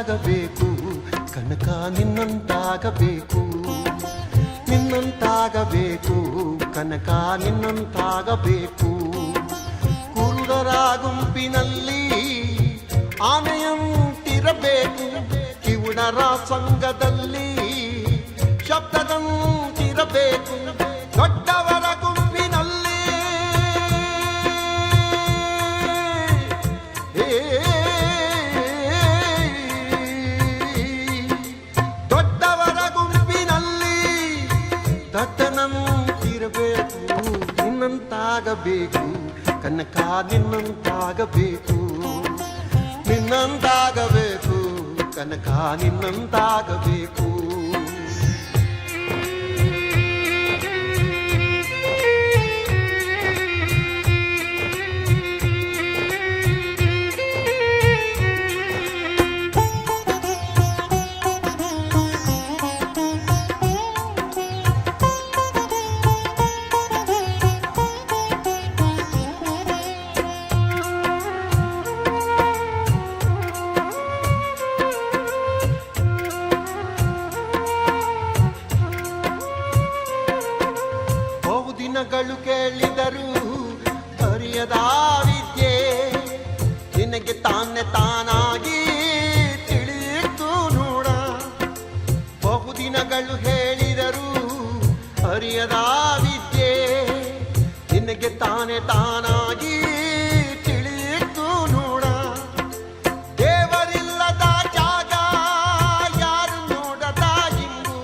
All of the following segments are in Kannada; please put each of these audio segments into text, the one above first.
ನಿನ್ನಂತಾಗಬೇಕು ಕನಕ ನಿನ್ನಂತಾಗಬೇಕು ನಿನ್ನಂತಾಗಬೇಕು ಕನಕ ನಿನ್ನಂತಾಗಬೇಕು ಕುರುಡರ ಗುಂಪಿನಲ್ಲಿ ಆನೆಯಂತಿರಬೇಕು ಕಿವುಡರ ಸಂಘದಲ್ಲಿ ಶಬ್ದದಂತಿರಬೇಕು ದೊಡ್ಡವರ ಗುಂಪಿನಲ್ಲಿ ದೊಡ್ಡವರ ಗುಂಪಿನಲ್ಲಿ ದಟ್ಟನಂತಿರಬೇಕು ನಿನ್ನಂತಾಗಬೇಕು ಕನಕ ನಿನ್ನಂತಾಗಬೇಕು ನಿನ್ನಂತಾಗಬೇಕು ಕನಕ ನಿನ್ನಂತಾಗಬೇಕು ದಿನಗಳು ಕೇಳಿದರು ಅರಿಯದ ವಿದ್ಯೆ ನಿನಗೆ ತಾನೇ ತಾನಾಗಿ ತಿಳಿಯಿತು ನೋಡ ಬಹುದಿನಗಳು ಹೇಳಿದರು ಅರಿಯದ ವಿದ್ಯೆ ನಿನಗೆ ತಾನೇ ತಾನಾಗಿ ತಿಳಿಯಿತು ನೋಡ ದೇವರಿಲ್ಲದ ಜಾಗ ಯಾರು ನೋಡದ ಇಂಬು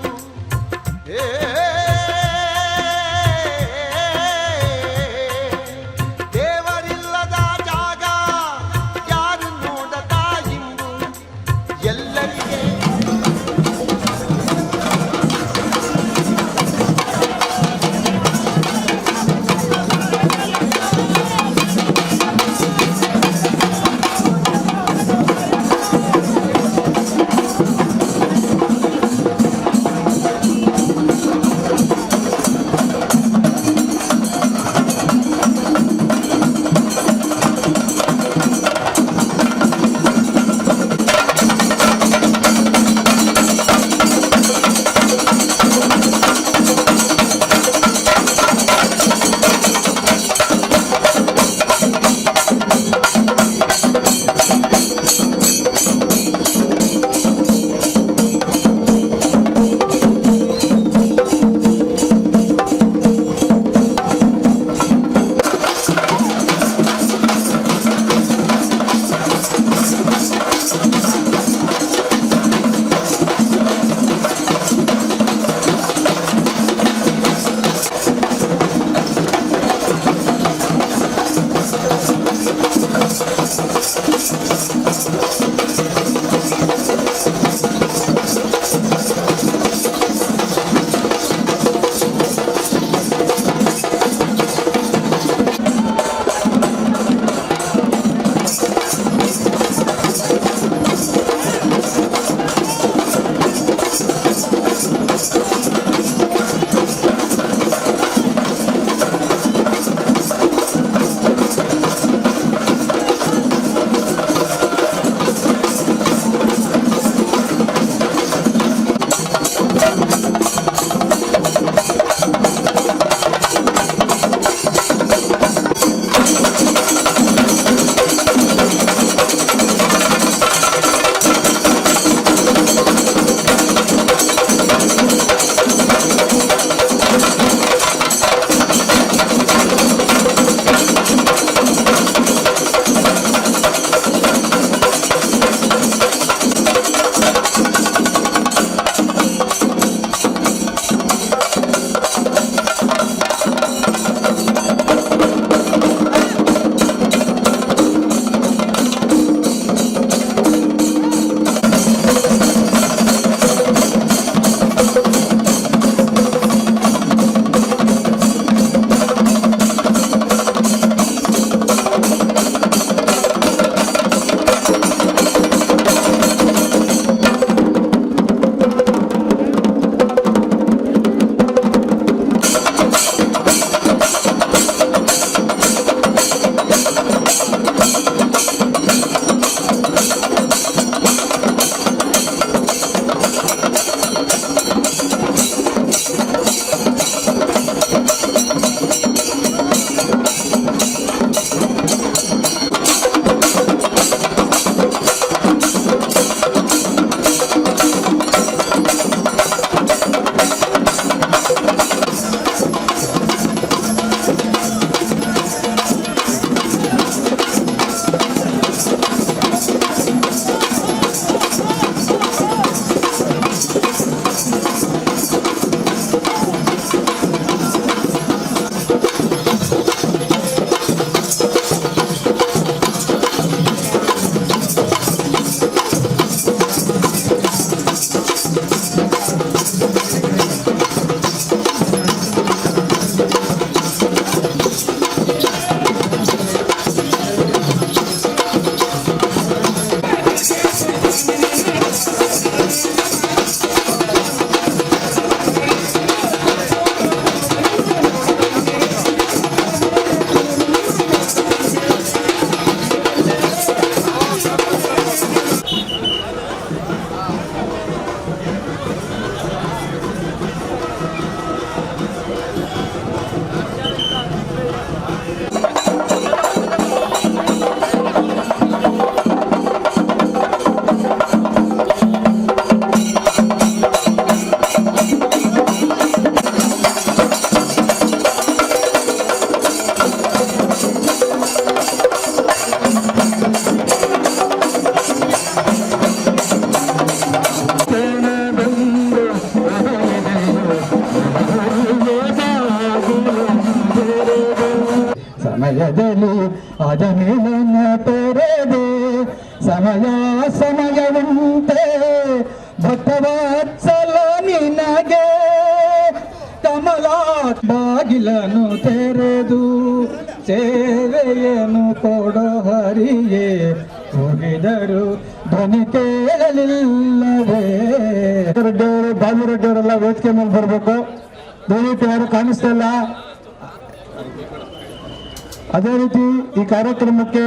ಭಕ್ತವತ್ಸಲ ನಿನಗೆ ಕಮಲ ಬಾಗಿಲನು ತೆರೆದು ಸೇವೆಯನ್ನು ಕೊಡೋ ಹರಿಗೆ ಹೋಗಿದರು ಧ್ವನಿ ಕೇಳಲಿಲ್ಲವೇ. ಬಾಲುರೆಡ್ಡಿಯವರೆಲ್ಲ ವೇದಿಕೆ ಮೇಲೆ ಬರಬೇಕು. ದಯವಿಟ್ಟು ಯಾರು ಕಾಣಿಸ್ತಾ ಇಲ್ಲ. ಅದೇ ರೀತಿ ಈ ಕಾರ್ಯಕ್ರಮಕ್ಕೆ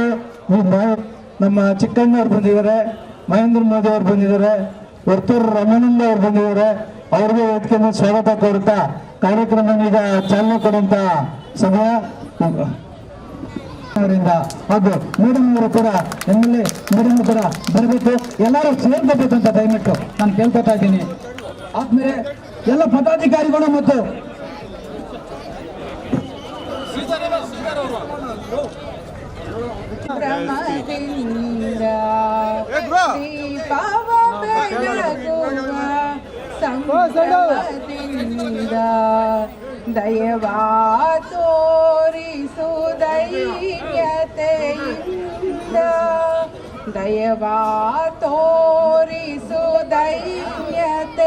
ನಮ್ಮ ಚಿಕ್ಕಣ್ಣವ್ರು ಬಂದಿದ್ದಾರೆ, ಮಹೇಂದ್ರ ಮೋದಿ ಅವರು ಬಂದಿದ್ದಾರೆ, ವರ್ತೂರು ರಮಾನಂದ ಅವರು ಬಂದಿದ್ದಾರೆ. ಅವ್ರಿಗೆ ವೇದಿಕೆ ಮೇಲೆ ಸ್ವಾಗತ ಕೋರುತ್ತಾ ಕಾರ್ಯಕ್ರಮ ಈಗ ಚಾಲನೆ ಕೊಡುವಂತ ಸಮಯ ಅವರಿಂದ ಹಾಗೂ ಮೇಡಮ್ ಅವರು ಕೂಡ MLA ಮೇಡಮ್ ಕೂಡ ಬರಬೇಕು. ಎಲ್ಲರೂ ಸೇರ್ಕೋಬೇಕಂತ ದಯವಿಟ್ಟು ನಾನು ಕೇಳ್ಕೊತಾ ಇದ್ದೀನಿ. ಆದ್ಮೇಲೆ ಎಲ್ಲ ಪದಾಧಿಕಾರಿಗಳು ಮತ್ತು ಬ್ರಹ್ಮದಿಂದ ದೀಪವ ಬೆಳಗುವ ಸಂಭ್ರಮದಿಂದ ದಯವಾ ತೋರಿಸು ದೈನ್ಯತೆಯಿಂದ ದಯವಾ ತೋರಿಸು ದೈನ್ಯತೆಯಿಂದ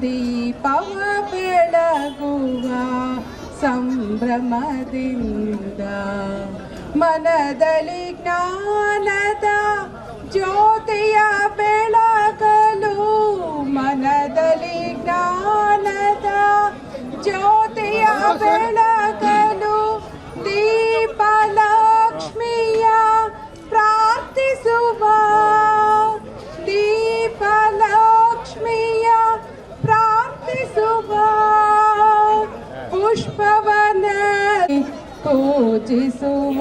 ದೀಪವ ಬೆಳಗುವ ಸಂಭ್ರಮದಿಂದ ಮನದಲ್ಲಿ ಜ್ಞಾನದ ಜ್ಯೋತಿಯ ಬೆಳಗಲು ಮನದಲ್ಲಿ ಜ್ಞಾನದ ಜ್ಯೋತಿಯ ಬೆಳಗಲು ದೀಪಲಕ್ಷ್ಮಿಯ ಪ್ರಾರ್ಥಿಸುವ ದೀಪಲಕ್ಷ್ಮಿಯ ಪ್ರಾರ್ಥಿಸುವ ಪುಷ್ಪವನ ಪೂಜಿಸುವ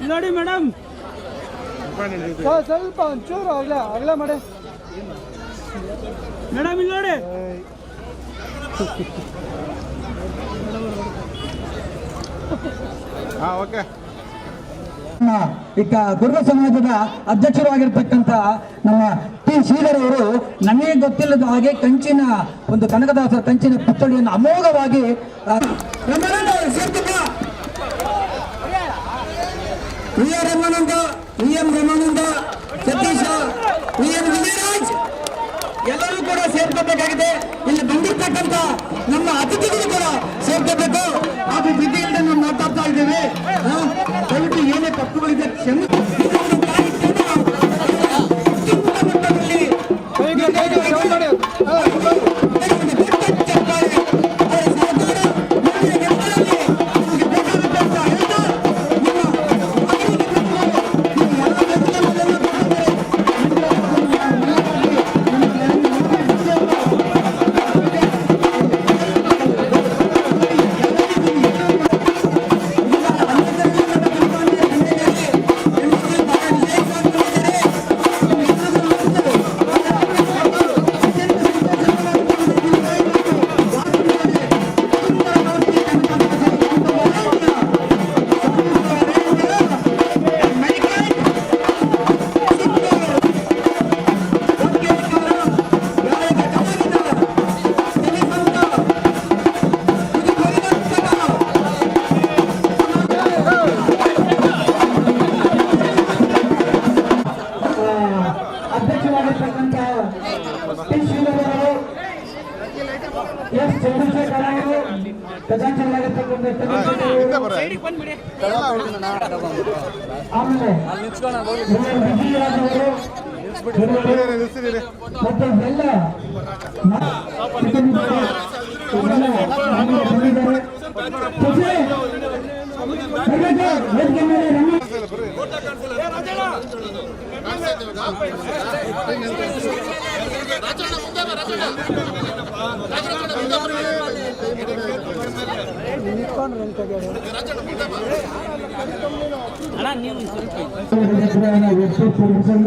ನೋಡಿ ಮೇಡಮ್ ಸ್ವಲ್ಪ ಒಂಚೂರು ಅಗಲ ಮಾಡಿ ಮೇಡಮ್ ಇಲ್ಲಿ ನೋಡಿ. ಓಕೆ. ಈಗ ಕುರುಬ ಸಮಾಜದ ಅಧ್ಯಕ್ಷರಾಗಿರ್ತಕ್ಕಂಥ ನಮ್ಮ ಟಿ ಶ್ರೀಧರ್ ಅವರು ನನಗೆ ಗೊತ್ತಿಲ್ಲದ ಹಾಗೆ ಕಂಚಿನ ಒಂದು ಕನಕದಾಸರ ಕಂಚಿನ ಪುತ್ಥಳಿಯನ್ನು ಅಮೋಘವಾಗಿ ರಮಾನಂದ ರಮಾನಂದ ಸತೀಶ ವಿಜಯರಾಜ್ ಎಲ್ಲರೂ ಕೂಡ ಸೇರ್ಕೋಬೇಕಾಗಿದೆ. ಇಲ್ಲಿ ಬಂದಿರ್ತಕ್ಕಂಥ ನಮ್ಮ ಅತಿಥಿಗಳು ಕೂಡ ಸೇರ್ಕೋಬೇಕು. ಅದು ವಿಧಿಯಿಂದ ನಾವು ಮಾತಾಡ್ತಾ ಇದ್ದೇವೆ. ದಯವಿಟ್ಟು ಏನೇ ತಪ್ಪುಗಳಿದೆ ಕ್ಷಮೆ.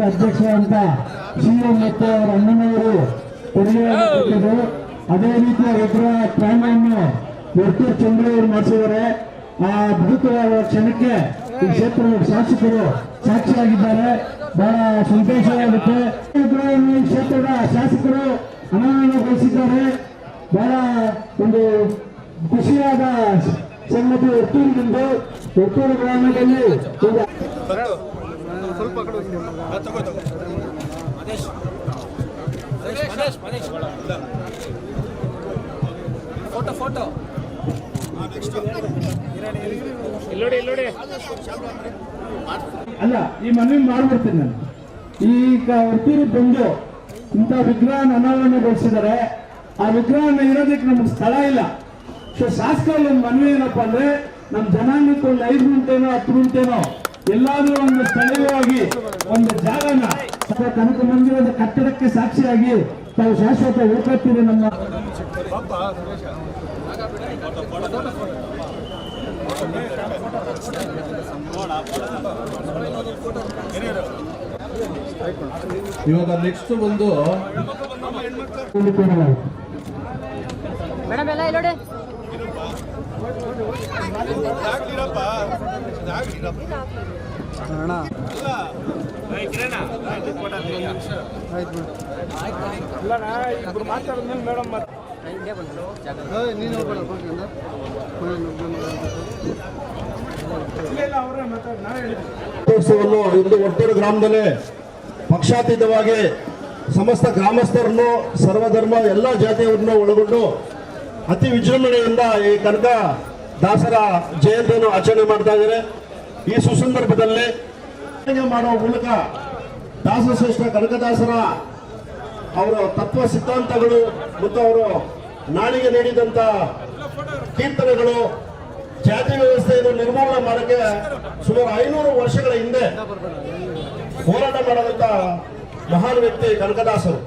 ಅಧ್ಯಕ್ಷ ಅಂತ ಸಿಎಂ ಮತ್ತು ಅವರ ಅಣ್ಣನವರು ಕೊಡುಗೆ. ಅದೇ ರೀತಿಯ ವಿಗ್ರಹ ಪ್ರಾಣವನ್ನು ವರ್ತೂರು ಚಂದ್ರ ಅವರು ಮಾಡಿಸಿದ್ದಾರೆ. ಆ ಅದ್ಭುತವಾದ ಕ್ಷಣಕ್ಕೆ ಈ ಕ್ಷೇತ್ರದ ಶಾಸಕರು ಸಾಕ್ಷಿಯಾಗಿದ್ದಾರೆ. ಬಹಳ ಸಂತೋಷವಾಗುತ್ತೆ. ಈ ಕ್ಷೇತ್ರದ ಶಾಸಕರು ಅನಾವರಣಗೊಳಿಸಿದ್ದಾರೆ. ಬಹಳ ಒಂದು ಖುಷಿಯಾದ ಸಂಗತಿ ಒರ್ತೂರು ಗ್ರಾಮದಲ್ಲಿ ಅಲ್ಲ, ಈ ಮನವಿ ಮಾಡ್ಬಿಡ್ತೀನಿ ನಾನು. ಈಗ ಒರ್ತೂರು ಬಂದು ಇಂಥ ವಿಗ್ರಹ ಅನಾವರಣಗೊಳಿಸಿದ್ದಾರೆ. ಆ ವಿಗ್ರಹನ ಇರೋದಕ್ಕೆ ನಮ್ಗೆ ಸ್ಥಳ ಇಲ್ಲ. ಸೊ ಶಾಸಕರಲ್ಲಿ ಒಂದು ಮನವಿ ಏನಪ್ಪಾ ಅಂದ್ರೆ, ನಮ್ಮ ಜನಾಂಗಕ್ಕೆ ಒಂದು 5 ಗುಂಟೆನೋ 10 ಗುಂಟೆನೋ ಎಲ್ಲಾದ್ರೂ ಒಂದು ಸ್ಥಳೀಯವಾಗಿ ಒಂದು ಜಾಗನ ಕನಕ ಮಂದಿರದ ಕಟ್ಟಡಕ್ಕೆ ಸಾಕ್ಷಿಯಾಗಿ ತಾವು ಶಾಶ್ವತ ಉಳ್ಕೊಳ್ತೀರಿ. ನಮ್ಮ ಇವಾಗ ನೆಕ್ಸ್ಟ್ ಒಂದು ಮೇಡಮ್ ಎಲ್ಲ ಇಲ್ಲಿ ನೋಡಿ. ಉತ್ಸವವನ್ನು ಇಂದು ಒರ್ತೂರು ಗ್ರಾಮದಲ್ಲಿ ಪಕ್ಷಾತೀತವಾಗಿ ಸಮಸ್ತ ಗ್ರಾಮಸ್ಥರನ್ನು ಸರ್ವಧರ್ಮ ಎಲ್ಲ ಜಾತಿಯವರನ್ನು ಒಳಗೊಂಡು ಅತಿ ವಿಜೃಂಭಣೆಯಿಂದ ಈ ಕನಕ ದಾಸರ ಜಯಂತಿಯನ್ನು ಆಚರಣೆ ಮಾಡ್ತಾ ಇದ್ದಾರೆ. ಈ ಸುಸಂದರ್ಭದಲ್ಲಿ ಮಾಡುವ ಮೂಲಕ ದಾಸಶ್ರೇಷ್ಠ ಕನಕದಾಸರ ಅವರ ತತ್ವ ಸಿದ್ಧಾಂತಗಳು ಮತ್ತು ಅವರು ನಾಡಿಗೆ ನೀಡಿದಂತ ಕೀರ್ತನೆಗಳು, ಜಾತಿ ವ್ಯವಸ್ಥೆಯನ್ನು ನಿರ್ಮೂಲನೆ ಮಾಡೋಕ್ಕೆ ಸುಮಾರು 500 ವರ್ಷಗಳ ಹಿಂದೆ ಹೋರಾಟ ಮಾಡದಂತ ಮಹಾನ್ ವ್ಯಕ್ತಿ ಕನಕದಾಸರು.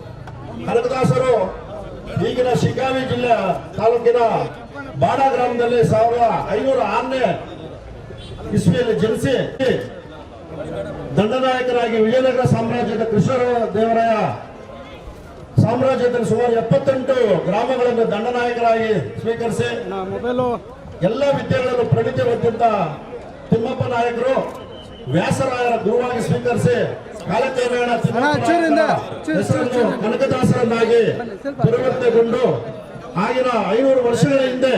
ಕನಕದಾಸರು ಈಗಿನ ಶಿಗ್ಗಾವಿ ಜಿಲ್ಲೆ ತಾಲೂಕಿನ ಬಾಡ ಗ್ರಾಮದಲ್ಲಿ 1506ನೇ ಇಸ್ವಿಯಲ್ಲಿ ಜನಿಸಿ ದಂಡನಾಯಕರಾಗಿ ವಿಜಯನಗರ ಸಾಮ್ರಾಜ್ಯದ ಕೃಷ್ಣದೇವರಾಯ ಸಾಮ್ರಾಜ್ಯದಲ್ಲಿ ಸುಮಾರು 78 ಗ್ರಾಮಗಳನ್ನು ದಂಡನಾಯಕರಾಗಿ ಸ್ವೀಕರಿಸಿ ಎಲ್ಲ ವಿದ್ಯೆಗಳನ್ನು ಪ್ರಣಿತಿ ಹೊಂದಿದ್ದ ತಿಮ್ಮಪ್ಪ ನಾಯಕರು ವ್ಯಾಸರಾಯರ ಗುರುವಾಗಿ ಸ್ವೀಕರಿಸಿ ಕಾಲಕ್ರಮೇಣ ಹೆಸರನ್ನು ಕನಕದಾಸರನ್ನಾಗಿ ಪರಿವರ್ತನೆಗೊಂಡು ಆಗಿನ 500 ವರ್ಷಗಳ ಹಿಂದೆ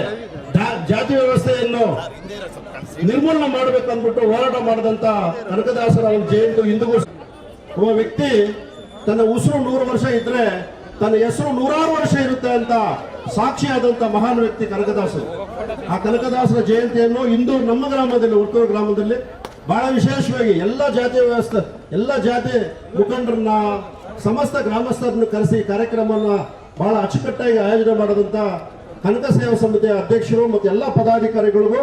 ಜಾತಿ ವ್ಯವಸ್ಥೆಯನ್ನು ನಿರ್ಮೂಲನೆ ಮಾಡಬೇಕಂದ್ಬಿಟ್ಟು ಹೋರಾಟ ಮಾಡಿದಂತ ಕನಕದಾಸರ ಒಂದು ಜಯಂತಿ ಇಂದಿಗೂ ಒಬ್ಬ ವ್ಯಕ್ತಿ ತನ್ನ ಉಸಿರು 100 ವರ್ಷ ಇದ್ರೆ ತನ್ನ ಹೆಸರು 100 ವರ್ಷ ಇರುತ್ತೆ ಅಂತ ಸಾಕ್ಷಿಯಾದಂತ ಮಹಾನ್ ವ್ಯಕ್ತಿ ಕನಕದಾಸರು. ಆ ಕನಕದಾಸರ ಜಯಂತಿಯನ್ನು ಇಂದು ನಮ್ಮ ಗ್ರಾಮದಲ್ಲಿ ಒರ್ತೂರು ಗ್ರಾಮದಲ್ಲಿ ಬಹಳ ವಿಶೇಷವಾಗಿ ಎಲ್ಲ ಜಾತಿ ವ್ಯವಸ್ಥೆ ಎಲ್ಲ ಜಾತಿ ಮುಖಂಡರನ್ನ ಸಮಸ್ತ ಗ್ರಾಮಸ್ಥರನ್ನು ಕರೆಸಿ ಕಾರ್ಯಕ್ರಮವನ್ನು ಬಹಳ ಅಚ್ಚುಕಟ್ಟಾಗಿ ಆಯೋಜನೆ ಮಾಡದಂತ ಕನಕ ಸೇವಾ ಸಮಿತಿಯ ಅಧ್ಯಕ್ಷರು ಮತ್ತು ಎಲ್ಲ ಪದಾಧಿಕಾರಿಗಳಿಗೂ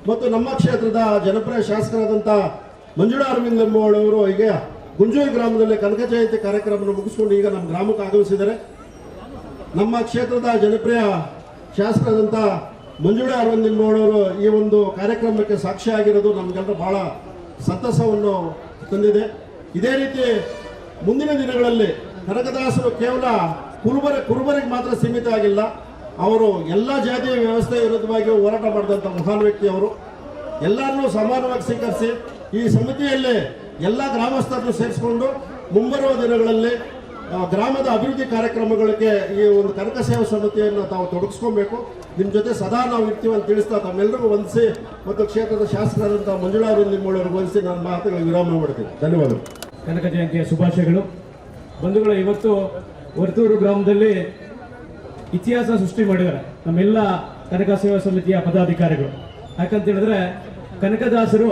ಮತ್ತು ನಮ್ಮ ಕ್ಷೇತ್ರದ ಜನಪ್ರಿಯ ಶಾಸಕರಾದಂಥ ಮಂಜುಳಾ ಅರವಿಂದ್ ಅವರು ಈಗ ಗುಂಜೂರು ಗ್ರಾಮದಲ್ಲಿ ಕನಕ ಜಯಂತಿ ಕಾರ್ಯಕ್ರಮವನ್ನು ಮುಗಿಸ್ಕೊಂಡು ಈಗ ನಮ್ಮ ಗ್ರಾಮಕ್ಕೆ ಆಗಮಿಸಿದ್ದಾರೆ. ನಮ್ಮ ಕ್ಷೇತ್ರದ ಜನಪ್ರಿಯ ಶಾಸಕರಾದಂಥ ಮಂಜುಳಾ ಅರವಿಂದ್ ಅವರು ಈ ಒಂದು ಕಾರ್ಯಕ್ರಮಕ್ಕೆ ಸಾಕ್ಷಿಯಾಗಿರೋದು ನಮಗೆಲ್ಲರೂ ಬಹಳ ಸಂತಸವನ್ನು ತಂದಿದೆ. ಇದೇ ರೀತಿ ಮುಂದಿನ ದಿನಗಳಲ್ಲಿ ಕನಕದಾಸರು ಕೇವಲ ಕುರುಬರಿಗೆ ಮಾತ್ರ ಸೀಮಿತ ಆಗಿಲ್ಲ, ಅವರು ಎಲ್ಲ ಜಾತಿಯ ವ್ಯವಸ್ಥೆ ವಿರುದ್ಧವಾಗಿ ಹೋರಾಟ ಮಾಡಿದಂಥ ಮಹಾನ್ ವ್ಯಕ್ತಿ ಅವರು. ಎಲ್ಲರನ್ನೂ ಸಮಾನವಾಗಿ ಸ್ವೀಕರಿಸಿ ಈ ಸಮಿತಿಯಲ್ಲಿ ಎಲ್ಲ ಗ್ರಾಮಸ್ಥರನ್ನು ಸೇರಿಸಿಕೊಂಡು ಮುಂಬರುವ ದಿನಗಳಲ್ಲಿ ಗ್ರಾಮದ ಅಭಿವೃದ್ಧಿ ಕಾರ್ಯಕ್ರಮಗಳಿಗೆ ಈ ಒಂದು ಕನಕ ಸೇವಾ ಸಮಿತಿಯನ್ನು ತಾವು ತೊಡಗಿಸ್ಕೊಬೇಕು. ನಿಮ್ಮ ಜೊತೆ ಸದಾ ನಾವು ಇರ್ತೀವಿ ಅಂತ ತಿಳಿಸ್ತಾ ತಮ್ಮೆಲ್ಲರಿಗೂ ವಂದಿಸಿ ಮತ್ತು ಕ್ಷೇತ್ರದ ಶಾಸಕರಾದಂಥ ಮಂಜುಳಾ ಅರವಿಂದ್ ಅವರಿಗೆ ವಂದಿಸಿ ನನ್ನ ಮಾತುಗಳಿಗೆ ವಿರಾಮ ಮಾಡ್ತೀನಿ. ಧನ್ಯವಾದಗಳು. ಕನಕ ಜಯಂತಿಯ ಶುಭಾಶಯಗಳು. ಬಂಧುಗಳು, ಇವತ್ತು ಒರ್ತೂರು ಗ್ರಾಮದಲ್ಲಿ ಇತಿಹಾಸ ಸೃಷ್ಟಿ ಮಾಡಿದ್ದಾರೆ ನಮ್ಮೆಲ್ಲ ಕನಕ ಸೇವಾ ಸಮಿತಿಯ ಪದಾಧಿಕಾರಿಗಳು. ಯಾಕಂತ ಹೇಳಿದ್ರೆ ಕನಕದಾಸರು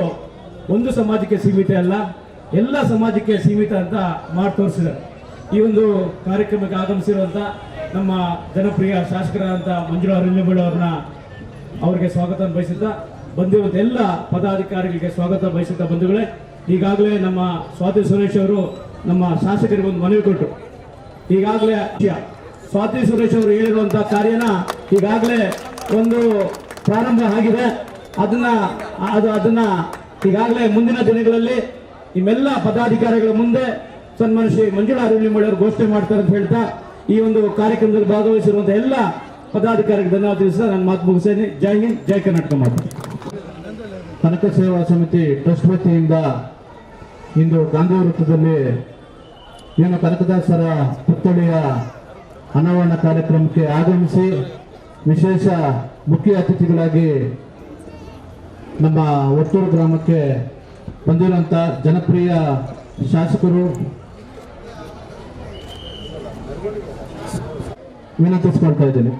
ಒಂದು ಸಮಾಜಕ್ಕೆ ಸೀಮಿತ ಅಲ್ಲ, ಎಲ್ಲ ಸಮಾಜಕ್ಕೆ ಸೀಮಿತ ಅಂತ ಮಾಡಿ ತೋರಿಸಿದ್ದಾರೆ. ಈ ಒಂದು ಕಾರ್ಯಕ್ರಮಕ್ಕೆ ಆಗಮಿಸಿರುವಂಥ ನಮ್ಮ ಜನಪ್ರಿಯ ಶಾಸಕರಾದಂಥ ಮಂಜುಳಾ ಅರವಿಂದ್ ಅವರಿಗೆ ಸ್ವಾಗತ ಬಯಸುತ್ತಾ, ಬಂದಿರುವಂಥ ಎಲ್ಲ ಪದಾಧಿಕಾರಿಗಳಿಗೆ ಸ್ವಾಗತ ಬಯಸುತ್ತಾ, ಬಂಧುಗಳೇ, ಈಗಾಗಲೇ ನಮ್ಮ ಸ್ವಾತಿ ಸುರೇಶ್ ಅವರು ನಮ್ಮ ಶಾಸಕರಿಗೆ ಒಂದು ಮನವಿ ಕೊಟ್ಟರು. ಈಗಾಗಲೇ ಸ್ವಾತಿ ಸುರೇಶ್ ಅವರು ಹೇಳಿರುವಂಥ ಕಾರ್ಯನ ಈಗಾಗಲೇ ಒಂದು ಪ್ರಾರಂಭ ಆಗಿದೆ. ಅದನ್ನ ಈಗಾಗಲೇ ಮುಂದಿನ ದಿನಗಳಲ್ಲಿ ನಿಮ್ಮೆಲ್ಲ ಪದಾಧಿಕಾರಿಗಳ ಮುಂದೆ ಸನ್ಮಾನ್ಯ ಶ್ರೀ ಮಂಜುಳಾ ಅರವಿಂದ್ ಅವರು ಘೋಷಣೆ ಮಾಡ್ತಾರೆ ಅಂತ ಹೇಳ್ತಾ ಈ ಒಂದು ಕಾರ್ಯಕ್ರಮದಲ್ಲಿ ಭಾಗವಹಿಸಿರುವಂತಹ ಎಲ್ಲ ಪದಾಧಿಕಾರಿಗಳಿಗೆ ಧನ್ಯವಾದ ತಿಳಿಸ್ತಾ ನನ್ನ ಮಾತು ಮುಗಿಸ್ತೇನೆ. ಜೈ ಹಿಂದ್, ಜೈ ಕರ್ನಾಟಕ ಮಾತು. ಕನಕ ಸೇವಾ ಸಮಿತಿ ಟ್ರಸ್ಟ್ ವತಿಯಿಂದ ಇಂದು ಗಾಂಧಿ ವೃತ್ತದಲ್ಲಿ ಏನು ಕನಕದಾಸರ ಪುತ್ಥಳಿಯ ಅನಾವರಣ ಕಾರ್ಯಕ್ರಮಕ್ಕೆ ಆಗಮಿಸಿ ವಿಶೇಷ ಮುಖ್ಯ ಅತಿಥಿಗಳಾಗಿ ನಮ್ಮ ಒತ್ತೂರು ಗ್ರಾಮಕ್ಕೆ ಬಂದಿರುವಂಥ ಜನಪ್ರಿಯ ಶಾಸಕರು ವಿನಂತಿಸಿಕೊಳ್ತಾ ಇದ್ದೇನೆ.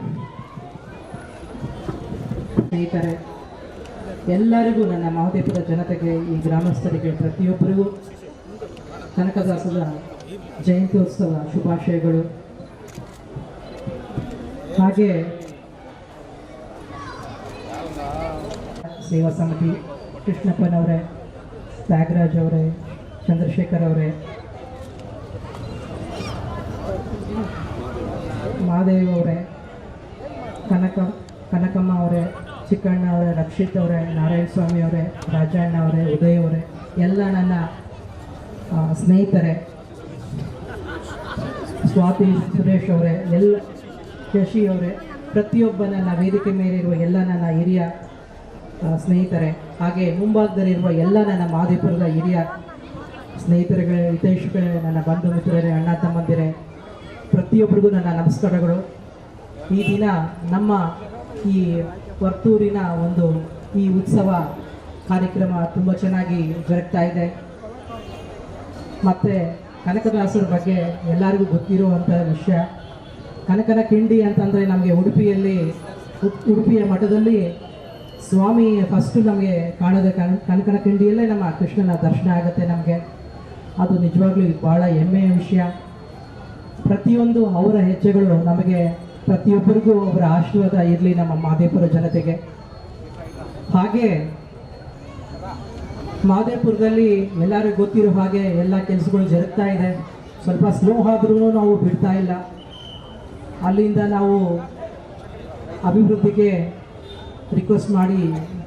ಸ್ನೇಹಿತರೆ, ಎಲ್ಲರಿಗೂ ನನ್ನ ಮಹದೇವಪುರ ಜನತೆಗೆ, ಈ ಗ್ರಾಮಸ್ಥರಿಗೆ ಪ್ರತಿಯೊಬ್ಬರಿಗೂ ಕನಕದಾಸರ ಜಯಂತ್ಯೋತ್ಸವ ಶುಭಾಶಯಗಳು. ಹಾಗೆ ಸೇವಾ ಸಮಿತಿ ಕೃಷ್ಣಪ್ಪನವರೇ, ತ್ಯಾಗರಾಜ್ ಅವರೇ, ಚಂದ್ರಶೇಖರ್ ಅವರೇ, ಮಹಾದೇವ್ ಅವರೇ, ಕನಕಮ್ಮ ಅವರೇ, ಚಿಕ್ಕಣ್ಣ ಅವರೇ, ರಕ್ಷಿತ್ ಅವರೇ, ನಾರಾಯಣ ಸ್ವಾಮಿ ಅವರೇ, ರಾಜಣ್ಣ ಅವರೇ, ಉದಯ್ ಅವರೇ, ಎಲ್ಲ ನನ್ನ ಸ್ನೇಹಿತರೆ, ಸ್ವಾತಿ, ಸುರೇಶ್ ಅವರೇ, ಎಲ್ಲ ಶಶಿ ಅವರೇ, ಪ್ರತಿಯೊಬ್ಬ ನನ್ನ ವೇದಿಕೆ ಮೇಲಿರುವ ಎಲ್ಲ ನನ್ನ ಹಿರಿಯ ಸ್ನೇಹಿತರೆ, ಹಾಗೆ ಮುಂಭಾಗದಲ್ಲಿರುವ ಎಲ್ಲ ನನ್ನ ಮಹದೇವಪುರದ ಹಿರಿಯ ಸ್ನೇಹಿತರುಗಳೇ, ಹಿತೈಷಿಗಳೇ, ನನ್ನ ಬಂಧು ಮಿತ್ರರೇ, ಅಣ್ಣ ತಮ್ಮಂದಿರೇ, ಪ್ರತಿಯೊಬ್ಬರಿಗೂ ನನ್ನ ನಮಸ್ಕಾರಗಳು. ಈ ದಿನ ನಮ್ಮ ಈ ವರ್ತೂರಿನ ಒಂದು ಈ ಉತ್ಸವ ಕಾರ್ಯಕ್ರಮ ತುಂಬ ಚೆನ್ನಾಗಿ ಜರುಗ್ತಾ ಇದೆ. ಮತ್ತು ಕನಕದಾಸರ ಬಗ್ಗೆ ಎಲ್ಲರಿಗೂ ಗೊತ್ತಿರುವಂಥ ವಿಷಯ. ಕನಕನ ಕಿಂಡಿ ಅಂತಂದರೆ ನಮಗೆ ಉಡುಪಿಯ ಮಠದಲ್ಲಿ ಸ್ವಾಮಿ ಫಸ್ಟು ನಮಗೆ ಕಾಣೋದೆ ಕನಕನ ಕಿಂಡಿಯಲ್ಲೇ ನಮ್ಮ ಕೃಷ್ಣನ ದರ್ಶನ ಆಗುತ್ತೆ ನಮಗೆ. ಅದು ನಿಜವಾಗ್ಲೂ ಭಾಳ ಹೆಮ್ಮೆಯ ವಿಷಯ. ಪ್ರತಿಯೊಂದು ಅವರ ಹೆಜ್ಜೆಗಳು ನಮಗೆ ಪ್ರತಿಯೊಬ್ಬರಿಗೂ ಅವರ ಆಶೀರ್ವಾದ ಇರಲಿ ನಮ್ಮ ಮಹದೇವಪುರ ಜನತೆಗೆ. ಹಾಗೆ ಮಹದೇವಪುರದಲ್ಲಿ ಎಲ್ಲರಿಗೂ ಗೊತ್ತಿರೋ ಹಾಗೆ ಎಲ್ಲ ಕೆಲಸಗಳು ಜರುಗ್ತಾ ಇದೆ. ಸ್ವಲ್ಪ ಸ್ಲೋ ಆದ್ರೂ ನಾವು ಬಿಡ್ತಾ ಇಲ್ಲ. ಅಲ್ಲಿಂದ ನಾವು ಅಭಿವೃದ್ಧಿಗೆ ರಿಕ್ವೆಸ್ಟ್ ಮಾಡಿ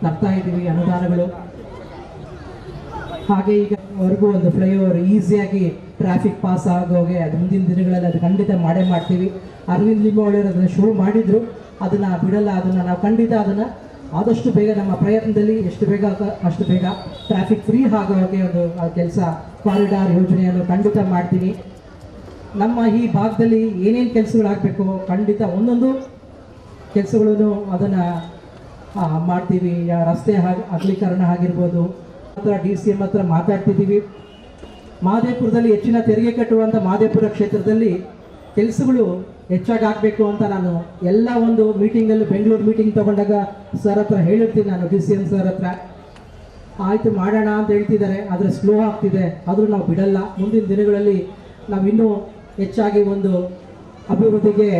ತರ್ತಾ ಇದ್ದೀವಿ ಅನುದಾನಗಳು. ಹಾಗೆ ಈಗವರೆಗೂ ಒಂದು ಫ್ಲೈಓವರ್ ಈಸಿಯಾಗಿ ಟ್ರಾಫಿಕ್ ಪಾಸ್ ಆಗೋಗೆ ಅದು ಮುಂದಿನ ದಿನಗಳಲ್ಲಿ ಅದು ಖಂಡಿತ ಮಾಡೇ ಮಾಡ್ತೀವಿ. ಅರವಿಂದ್ ಲಿಂಬಾವಳಿಯವರು ಅದನ್ನು ಶುರು ಮಾಡಿದ್ರು, ಅದನ್ನು ಬಿಡಲ್ಲ. ಅದನ್ನು ನಾವು ಖಂಡಿತ ಅದನ್ನು ಆದಷ್ಟು ಬೇಗ ನಮ್ಮ ಪ್ರಯತ್ನದಲ್ಲಿ ಎಷ್ಟು ಬೇಗ ಅಷ್ಟು ಬೇಗ ಟ್ರಾಫಿಕ್ ಫ್ರೀ ಆಗೋಗೆ ಒಂದು ಕೆಲಸ ಕಾರಿಡಾರ್ ಯೋಜನೆಯನ್ನು ಖಂಡಿತ ಮಾಡ್ತೀನಿ. ನಮ್ಮ ಈ ಭಾಗದಲ್ಲಿ ಏನೇನು ಕೆಲಸಗಳಾಗಬೇಕು ಖಂಡಿತ ಒಂದೊಂದು ಕೆಲಸಗಳನ್ನು ಅದನ್ನು ಮಾಡ್ತೀವಿ. ರಸ್ತೆ ಅಗಲೀಕರಣ ಆಗಿರ್ಬೋದು, ಹತ್ರ DCM ಹತ್ರ ಮಾತಾಡ್ತಿದ್ದೀವಿ. ಮಹದೇವಪುರದಲ್ಲಿ ಹೆಚ್ಚಿನ ತೆರಿಗೆ ಕಟ್ಟುವಂಥ ಮಹದೇವಪುರ ಕ್ಷೇತ್ರದಲ್ಲಿ ಕೆಲಸಗಳು ಹೆಚ್ಚಾಗಿ ಆಗಬೇಕು ಅಂತ ನಾನು ಎಲ್ಲ ಒಂದು ಮೀಟಿಂಗಲ್ಲಿ ಬೆಂಗಳೂರು ಮೀಟಿಂಗ್ ತೊಗೊಂಡಾಗ ಸರ್ ಹತ್ರ ಹೇಳಿರ್ತೀನಿ, ನಾನು DCM ಸರ್ ಹತ್ರ ಆಯಿತು ಮಾಡೋಣ ಅಂತ ಹೇಳ್ತಿದ್ದಾರೆ. ಆದರೆ ಸ್ಲೋ ಆಗ್ತಿದೆ, ಆದರೂ ನಾವು ಬಿಡಲ್ಲ. ಮುಂದಿನ ದಿನಗಳಲ್ಲಿ ನಾವು ಇನ್ನೂ ಹೆಚ್ಚಾಗಿ ಒಂದು ಅಭಿವೃದ್ಧಿಗೆ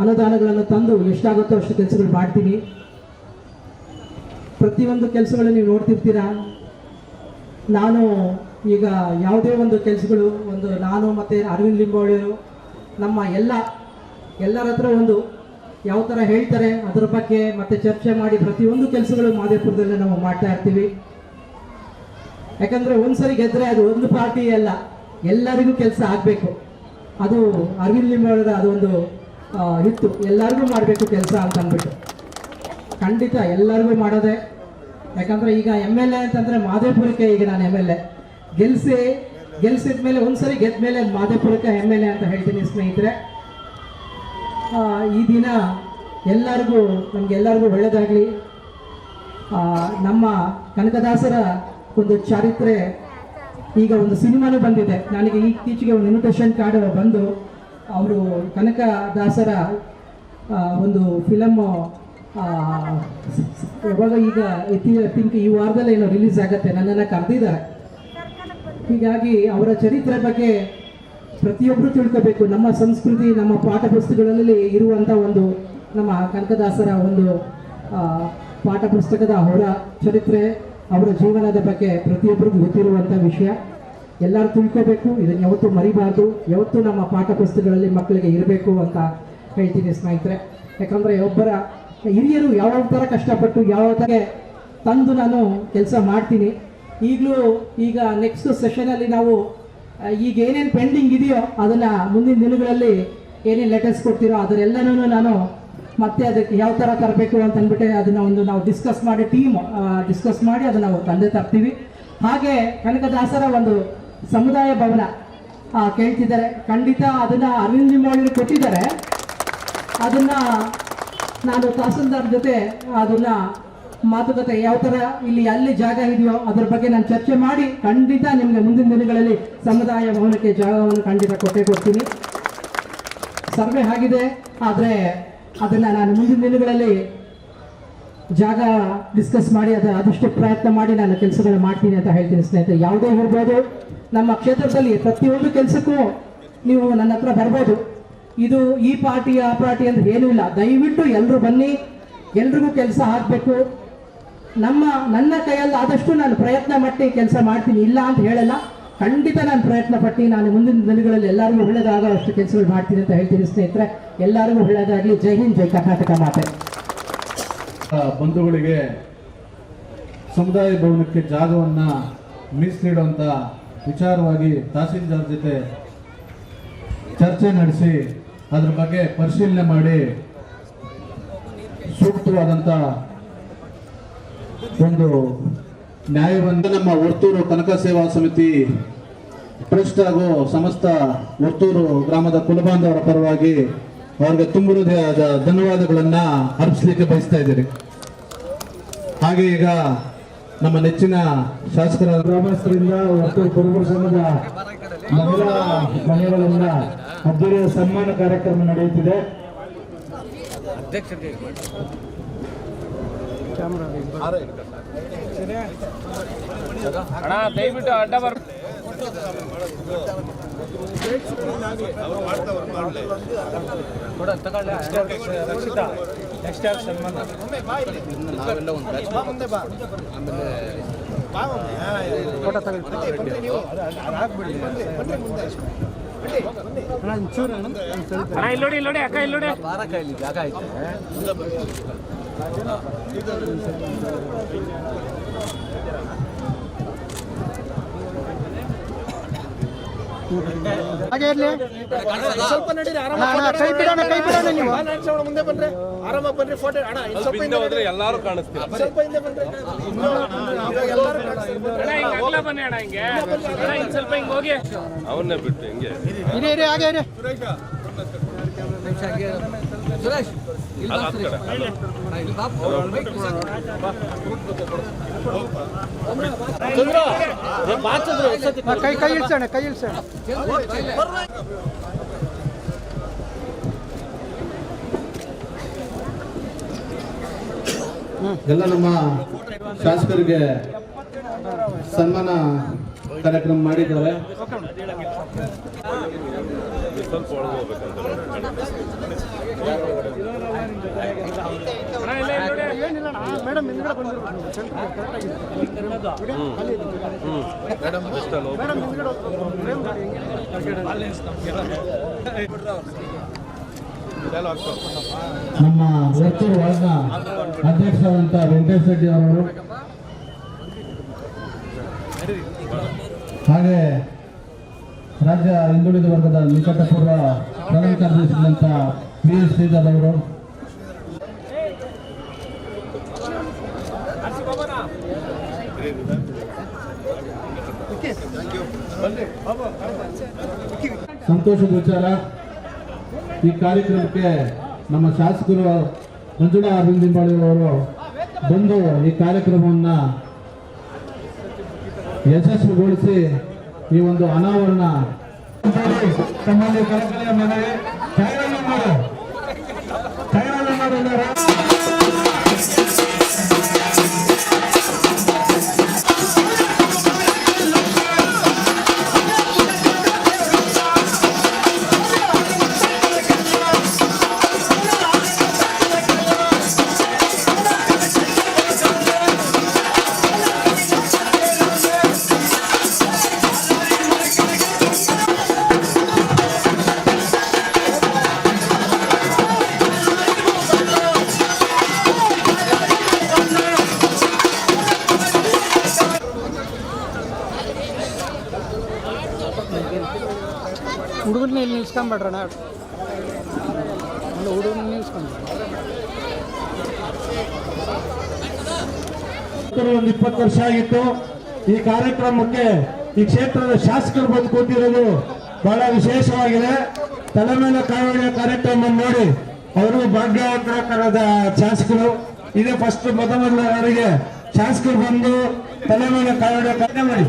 ಅನುದಾನಗಳನ್ನು ತಂದು ಎಷ್ಟಾಗುತ್ತೋ ಅಷ್ಟು ಕೆಲಸಗಳು ಮಾಡ್ತೀನಿ. ಪ್ರತಿಯೊಂದು ಕೆಲಸಗಳು ನೀವು ನೋಡ್ತಿರ್ತೀರಾ. ನಾನು ಈಗ ಯಾವುದೇ ಒಂದು ಕೆಲಸಗಳು ನಾನು ಮತ್ತು ಅರವಿಂದ್ ಲಿಂಬಾವಳಿಯವರು ನಮ್ಮ ಎಲ್ಲರ ಹತ್ರ ಒಂದು ಯಾವ ಥರ ಹೇಳ್ತಾರೆ ಅದರ ಬಗ್ಗೆ ಮತ್ತೆ ಚರ್ಚೆ ಮಾಡಿ ಪ್ರತಿಯೊಂದು ಕೆಲಸಗಳು ಮಹದೇವಪುರದಲ್ಲಿ ನಾವು ಮಾಡ್ತಾ ಇರ್ತೀವಿ. ಯಾಕಂದರೆ ಒಂದ್ಸರಿ ಗೆದ್ದರೆ ಅದು ಒಂದು ಪಾರ್ಟಿ ಅಲ್ಲ, ಎಲ್ಲರಿಗೂ ಕೆಲಸ ಆಗಬೇಕು. ಅದು ಅರವಿಂದ್ ಲಿಂಬಾವಳಿಯವರ ಅದೊಂದು ಇತ್ತು, ಎಲ್ಲರಿಗೂ ಮಾಡಬೇಕು ಕೆಲಸ ಅಂತ ಅಂದ್ಬಿಟ್ಟು. ಖಂಡಿತ ಎಲ್ಲರಿಗೂ ಮಾಡೋದೆ. ಯಾಕಂದರೆ ಈಗ MLA ಅಂತಂದರೆ ಮಹದೇವಪುರಕ್ಕೆ ಈಗ ನಾನು MLA ಗೆಲ್ಸಿದ ಮೇಲೆ ಒಂದ್ಸರಿ ಗೆದ್ದ ಮೇಲೆ ಮಹದೇವಪುರಕ್ಕೆ MLA ಅಂತ ಹೇಳ್ತೀನಿ ಸ್ನೇಹಿತರೆ. ಈ ದಿನ ನಮಗೆಲ್ಲರಿಗೂ ಒಳ್ಳೆಯದಾಗಲಿ. ನಮ್ಮ ಕನಕದಾಸರ ಒಂದು ಚಾರಿತ್ರೆ ಈಗ ಒಂದು ಸಿನಿಮಾನೂ ಬಂದಿದೆ. ನನಗೆ ಇತ್ತೀಚೆಗೆ ಒಂದು ಇನ್ವಿಟೇಷನ್ ಕಾರ್ಡ್ ಬಂದು ಅವರು ಕನಕದಾಸರ ಒಂದು ಫಿಲಮ್ ಯಾವಾಗ ಈಗ ಥಿಂಕ್ ಈ ವಾರದಲ್ಲಿ ಏನೋ ರಿಲೀಸ್ ಆಗುತ್ತೆ, ನನ್ನನ್ನು ಕರೆದಿದ್ದಾರೆ. ಹೀಗಾಗಿ ಅವರ ಚರಿತ್ರೆ ಬಗ್ಗೆ ಪ್ರತಿಯೊಬ್ಬರು ತಿಳ್ಕೋಬೇಕು. ನಮ್ಮ ಸಂಸ್ಕೃತಿ, ನಮ್ಮ ಪಾಠ ಪುಸ್ತಕಗಳಲ್ಲಿ ಇರುವಂಥ ಒಂದು ನಮ್ಮ ಕನಕದಾಸರ ಒಂದು ಪಾಠ ಪುಸ್ತಕದ ಅವರ ಚರಿತ್ರೆ, ಅವರ ಜೀವನದ ಬಗ್ಗೆ ಪ್ರತಿಯೊಬ್ಬರಿಗೂ ಗೊತ್ತಿರುವಂಥ ವಿಷಯ. ಎಲ್ಲರೂ ತಿಳ್ಕೋಬೇಕು. ಇದನ್ನು ಯಾವತ್ತೂ ಮರಿಬಾರ್ದು. ಯಾವತ್ತೂ ನಮ್ಮ ಪಾಠ ಪುಸ್ತಕಗಳಲ್ಲಿ ಮಕ್ಕಳಿಗೆ ಇರಬೇಕು ಅಂತ ಹೇಳ್ತೀನಿ ಸ್ನೇಹಿತರೆ. ಯಾಕಂದರೆ ಒಬ್ಬರ ಹಿರಿಯರು ಯಾವ ಥರ ಕಷ್ಟಪಟ್ಟು ಯಾವ ಥರ ತಂದು ನಾನು ಕೆಲಸ ಮಾಡ್ತೀನಿ. ಈಗ ನೆಕ್ಸ್ಟ್ ಸೆಷನಲ್ಲಿ ನಾವು ಈಗ ಏನೇನು ಪೆಂಡಿಂಗ್ ಇದೆಯೋ ಅದನ್ನು ಮುಂದಿನ ದಿನಗಳಲ್ಲಿ ಏನೇನು ಲೆಟರ್ಸ್ ಕೊಡ್ತೀರೋ ಅದರೆಲ್ಲನೂ ನಾನು ಮತ್ತೆ ಅದಕ್ಕೆ ಯಾವ ಥರ ತರಬೇಕು ಅಂತ ಅಂದ್ಬಿಟ್ಟು ಅದನ್ನ ನಾವು ಡಿಸ್ಕಸ್ ಮಾಡಿ ಡಿಸ್ಕಸ್ ಮಾಡಿ ಅದನ್ನ ನಾವು ತಂದೆ ತರ್ತೀವಿ. ಹಾಗೆ ಕನಕದಾಸರ ಒಂದು ಸಮುದಾಯ ಭವನ ಕೇಳ್ತಿದ್ದಾರೆ, ಖಂಡಿತ ಅದನ್ನ ಅರವಿಂದ್ ಲಿಂಬಾವಳಿ ಕೊಟ್ಟಿದ್ದಾರೆ. ಅದನ್ನ ನಾನು ತಹಸೀಲ್ದಾರ್ ಜೊತೆ ಅದನ್ನ ಮಾತುಕತೆ ಯಾವ ಥರ ಅಲ್ಲಿ ಜಾಗ ಇದೆಯೋ ಅದ್ರ ಬಗ್ಗೆ ನಾನು ಚರ್ಚೆ ಮಾಡಿ ಖಂಡಿತ ನಿಮಗೆ ಮುಂದಿನ ದಿನಗಳಲ್ಲಿ ಸಮುದಾಯ ಭವನಕ್ಕೆ ಜಾಗವನ್ನು ಖಂಡಿತ ಕೊಡ್ತೀನಿ. ಸರ್ವೆ ಆಗಿದೆ, ಆದರೆ ಅದನ್ನು ನಾನು ಮುಂದಿನ ದಿನಗಳಲ್ಲಿ ಜಾಗ ಡಿಸ್ಕಸ್ ಮಾಡಿ ಆದಷ್ಟು ಪ್ರಯತ್ನ ಮಾಡಿ ನಾನು ಕೆಲಸಗಳು ಮಾಡ್ತೀನಿ ಅಂತ ಹೇಳ್ತೀನಿ ಸ್ನೇಹಿತರೆ. ಯಾವುದೇ ಇರ್ಬೋದು, ನಮ್ಮ ಕ್ಷೇತ್ರದಲ್ಲಿ ಪ್ರತಿಯೊಂದು ಕೆಲಸಕ್ಕೂ ನೀವು ನನ್ನ ಹತ್ರ ಬರ್ಬೋದು. ಇದು ಈ ಪಾರ್ಟಿ ಆ ಪಾರ್ಟಿ ಅಂತ ಏನೂ ಇಲ್ಲ. ದಯವಿಟ್ಟು ಎಲ್ಲರೂ ಬನ್ನಿ, ಎಲ್ರಿಗೂ ಕೆಲಸ ಆಗಬೇಕು. ನನ್ನ ಕೈಯಲ್ಲಿ ಆದಷ್ಟು ನಾನು ಪ್ರಯತ್ನ ಪಟ್ಟು ಕೆಲಸ ಮಾಡ್ತೀನಿ, ಇಲ್ಲ ಅಂತ ಹೇಳಲ್ಲ. ಖಂಡಿತ ನಾನು ಪ್ರಯತ್ನ ಪಟ್ಟು ನಾನು ಮುಂದಿನ ದಿನಗಳಲ್ಲಿ ಎಲ್ಲರಿಗೂ ಒಳ್ಳೆಯದಾಗೋ ಅಷ್ಟು ಕೆಲಸಗಳು ಮಾಡ್ತೀನಿ ಅಂತ ಹೇಳ್ತೀನಿ ಸ್ನೇಹಿತರೆ. ಎಲ್ಲರಿಗೂ ಒಳ್ಳೆಯದಾಗಲಿ. ಜೈ ಹಿಂದ್, ಜೈ ಕರ್ನಾಟಕ ಮಾತೆ. ಬಂಧುಗಳಿಗೆ ಸಮುದಾಯ ಭವನಕ್ಕೆ ಜಾಗವನ್ನು ಮೀಸಲಿಡುವಂಥ ವಿಚಾರವಾಗಿ ತಹಸೀಲ್ದಾರ್ ಜೊತೆ ಚರ್ಚೆ ನಡೆಸಿ ಅದ್ರ ಬಗ್ಗೆ ಪರಿಶೀಲನೆ ಮಾಡಿ ಸೂಕ್ತವಾದಂಥ ಒಂದು ನ್ಯಾಯವನ್ನು ನಮ್ಮ ವರ್ತೂರು ಕನಕ ಸೇವಾ ಸಮಿತಿ ಟ್ರಸ್ಟ್ ಹಾಗೂ ಸಮಸ್ತ ವರ್ತೂರು ಗ್ರಾಮದ ಕುಲಬಾಂಧವರ ಪರವಾಗಿ ಅವರಿಗೆ ತುಂಬ ಹೃದಯದ ಧನ್ಯವಾದಗಳನ್ನ ಅರ್ಪಿಸಲಿಕ್ಕೆ ಬಯಸ್ತಾ ಇದ್ದೀರಿ. ಹಾಗೆ ಈಗ ನಮ್ಮ ನೆಚ್ಚಿನ ಶಾಸಕರ ಗ್ರಾಮಸ್ಥರಿಂದ ವರ್ತೂರು ಕುರುಬರ ಸಂಘದ ಮಹಿಳಾ ಮನೆಗಳಿಂದ ಅದ್ದೂರಿಯ ಸನ್ಮಾನ ಕಾರ್ಯಕ್ರಮ ನಡೆಯುತ್ತಿದೆ. ದಯವಿಟ್ಟು ಅಡ್ಡ ಬರ್ ಇಲ್ಲೋಡಿ ಅಕ್ಕ ಇಲ್ಲೋಡಿ ಜಾಗ ಐತೆ. ಹಾಗೆ ಇರ್ಲಿ, ಸ್ವಲ್ಪ ನಡೀರಿ, ಕೈ ಬಿಡೋಣ ನೀವು ಮುಂದೆ ಬನ್ರಿ, ಆರಾಮಾಗಿ ಬನ್ರಿ. ಫೋಟೋ ಅಣ್ಣ ಸ್ವಲ್ಪ ಹಿಂದೆ ಹೋದ್ರೆ ಎಲ್ಲರೂ ಕಾಣಿಸ್ತೀರಾ, ಸ್ವಲ್ಪ ಹಿಂದೆ ಬನ್ರಿ. ಬನ್ನಿ ಅಣ್ಣ, ಹಿಂಗೆ ಸ್ವಲ್ಪ ಹಿಂಗೆ ಹೋಗಿ ಅವನ್ನೇ ಬಿಟ್ಟು ಹಿಂಗೆ ಇರಿ ಹಾಗೆ ಇರಿ. ಕೈ ಇಳ್ಸೋಣ. ಎಲ್ಲ ನಮ್ಮ ಶಾಸಕರಿಗೆ ಸನ್ಮಾನ ಕಾರ್ಯಕ್ರಮ ಮಾಡಿದ್ದಾರೆ. ಮೇಡಮ್ ನಮ್ಮ ವರ್ತೂರು ವಾರ್ಡ್ನ ಅಧ್ಯಕ್ಷರಾದಂಥ ವೆಂಕಟೇಶ್ ರೆಡ್ಡಿ ಅವರು, ಹಾಗೆ ರಾಜ್ಯ ಹಿಂದುಳಿದ ವರ್ಗದ ನಿಕಟಪೂರ್ವ ಪ್ರಧಾನ ಕಾರ್ಯದರ್ಶಿಯಾದಂಥ ಬಿ.ಎಸ್. ಶ್ರೀಧರ್ ಅವರು, ಸಂತೋಷದ ವಿಚಾರ. ಈ ಕಾರ್ಯಕ್ರಮಕ್ಕೆ ನಮ್ಮ ಶಾಸಕರು ಮಂಜುಳಾ ಅರವಿಂದ್ ಲಿಂಬಾವಳಿ ಅವರು ಬಂದು ಈ ಕಾರ್ಯಕ್ರಮವನ್ನು ಯಶಸ್ವಿಗೊಳಿಸಿ ಈ ಒಂದು ಅನಾವರಣ ತಮ್ಮಲ್ಲಿ ಕಳಕಳಿಯ ಮನವಿ. ಹುಡುಗರನ್ನ ಇಲ್ಲಿ ನಿಲ್ಸ್ಕೊಂಡ್ಬೇಡ್ರಣ್ಣ, ಹುಡುಗರನ್ನ ನಿಲ್ಸ್ಕೊಂಡ್ರಿ. ಒಂದು 20 ವರ್ಷ ಆಗಿತ್ತು. ಈ ಕಾರ್ಯಕ್ರಮಕ್ಕೆ ಈ ಕ್ಷೇತ್ರದ ಶಾಸಕರು ಬಂದು ಕೂತಿರೋದು ಬಹಳ ವಿಶೇಷವಾಗಿದೆ. ತಲೆ ಮೇಲೆ ಕಾವಡಿಯ ಕಾರ್ಯಕ್ರಮ ನೋಡಿ ಅವರು ಭಾಗ್ಯವಂತರಾದ ಶಾಸಕರು. ಇದೇ ಫಸ್ಟ್ ಮೊದಲವರಿಗೆ ಶಾಸಕರು ಬಂದು ತಲೆ ಮೇಲೆ ಕಾವಡಿಯ ಕಾರ್ಯ ಮಾಡಿ.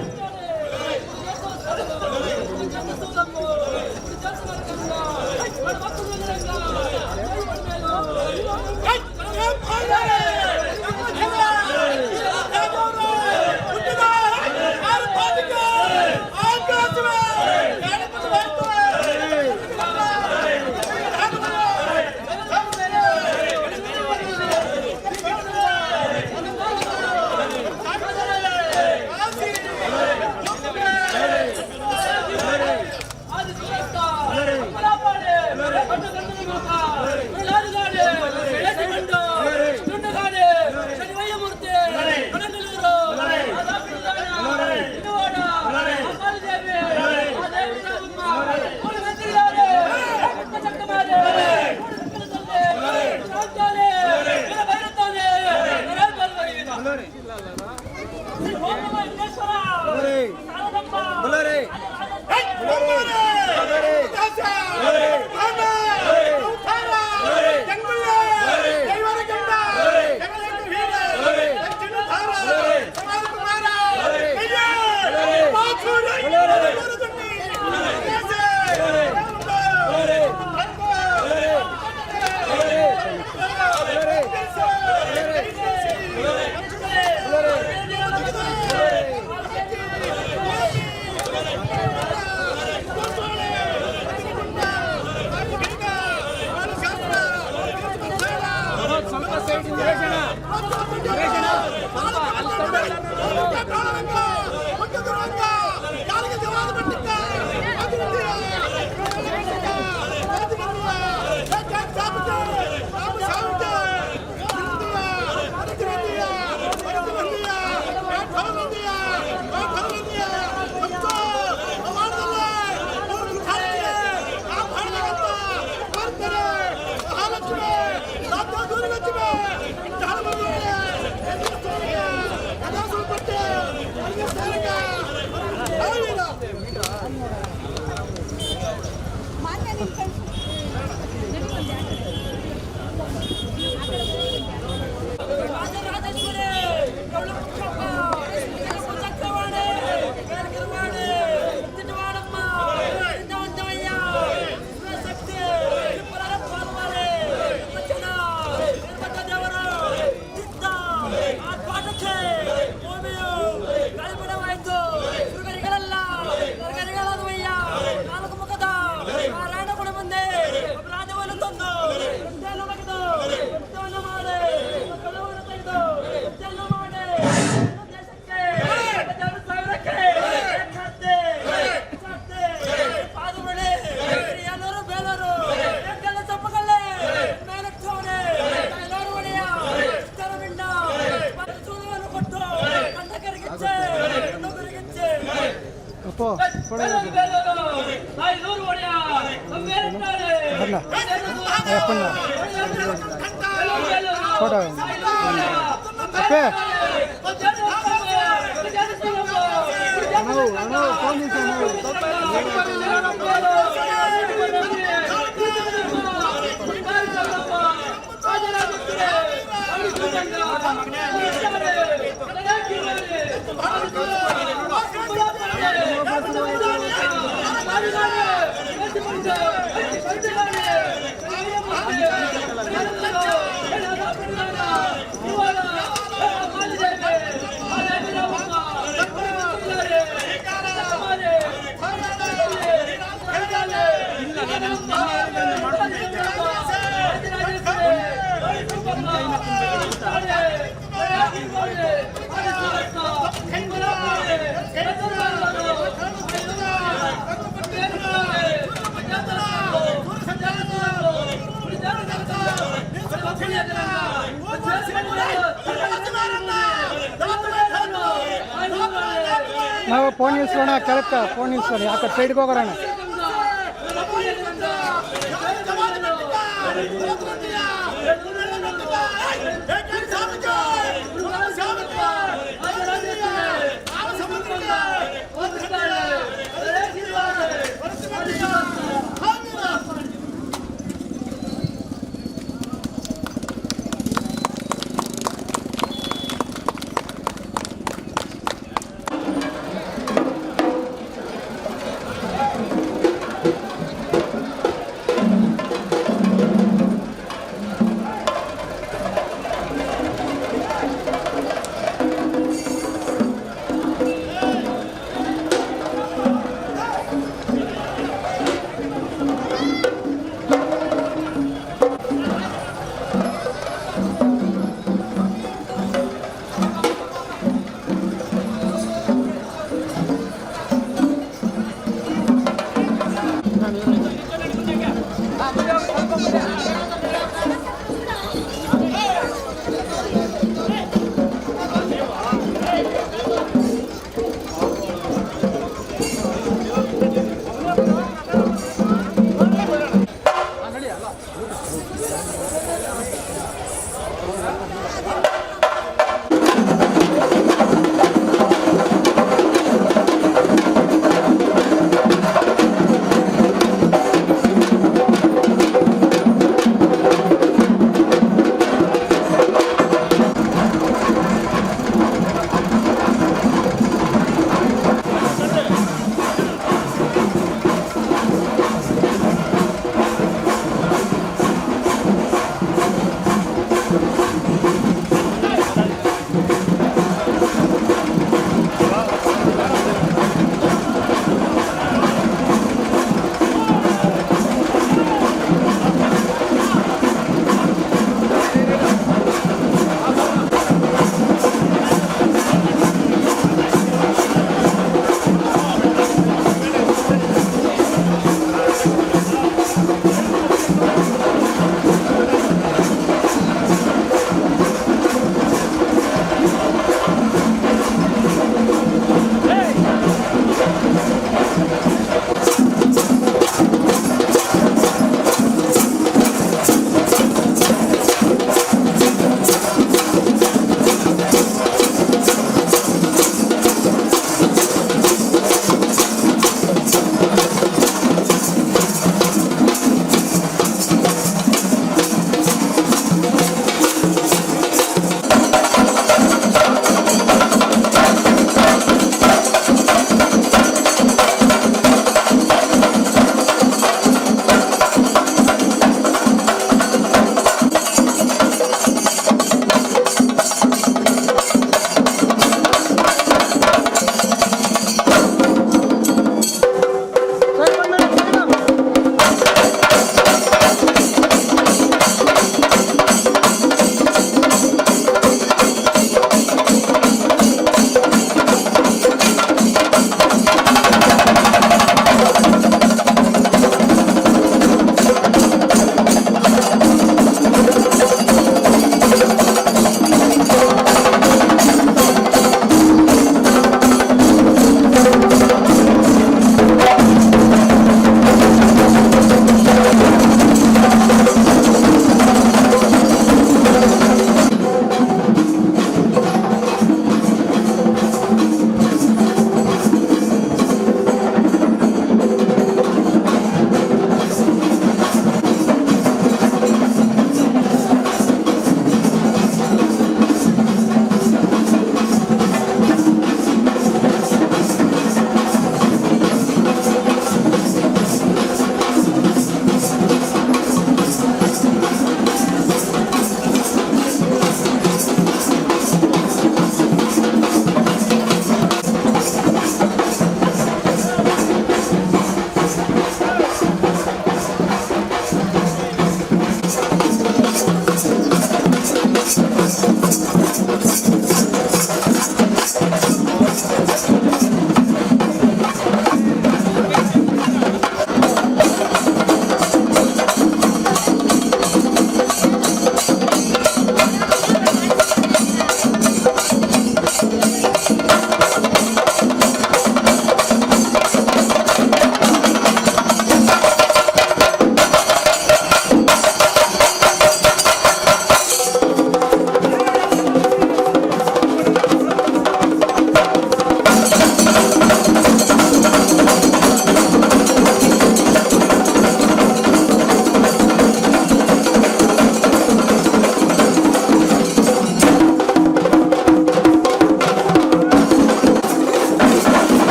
ನಾವು ಫೋನ್ ನಿಲ್ಸೋಣ, ಕರೆಕ್ಟ್ ಫೋನ್ ನಿಲ್ಸೋಣ, ಯಾಕೆ ಸೈಡ್ಗೆ ಹೋಗೋಣ.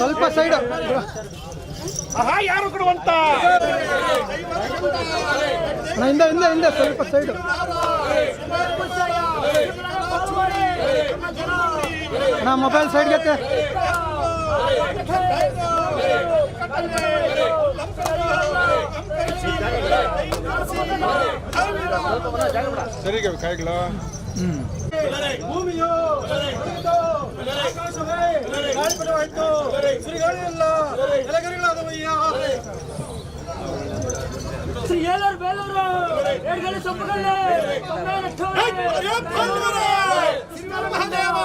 ಸ್ವಲ್ಪ ಸೈಡ್ ಆಹಾ ಯಾರು ಕೊಡುವಂತ ಹಿಂದೆ ಹಿಂದೆ ಹಿಂದೆ ಸ್ವಲ್ಪ ಸೈಡ್ ಅಣ್ಣ ಮೊಬೈಲ್ ಸೈಡ್ಗೆ ಸರಿಗೆ ಕಾಯಿಗಳು ಭೂಮಿಯು ಗಾಳಿಪಟವಾಯಿತು ಶ್ರೀಗಳಿಲ್ಲ ಎಲೆಗರಿಗಳಾದವಯ್ಯ ಶ್ರೀ ಏಲೂರು ಬೇಲೂರು ಎಡಗಡೆ ಸೊಪ್ಪುಗಳೇ ಮಹಾದೇವ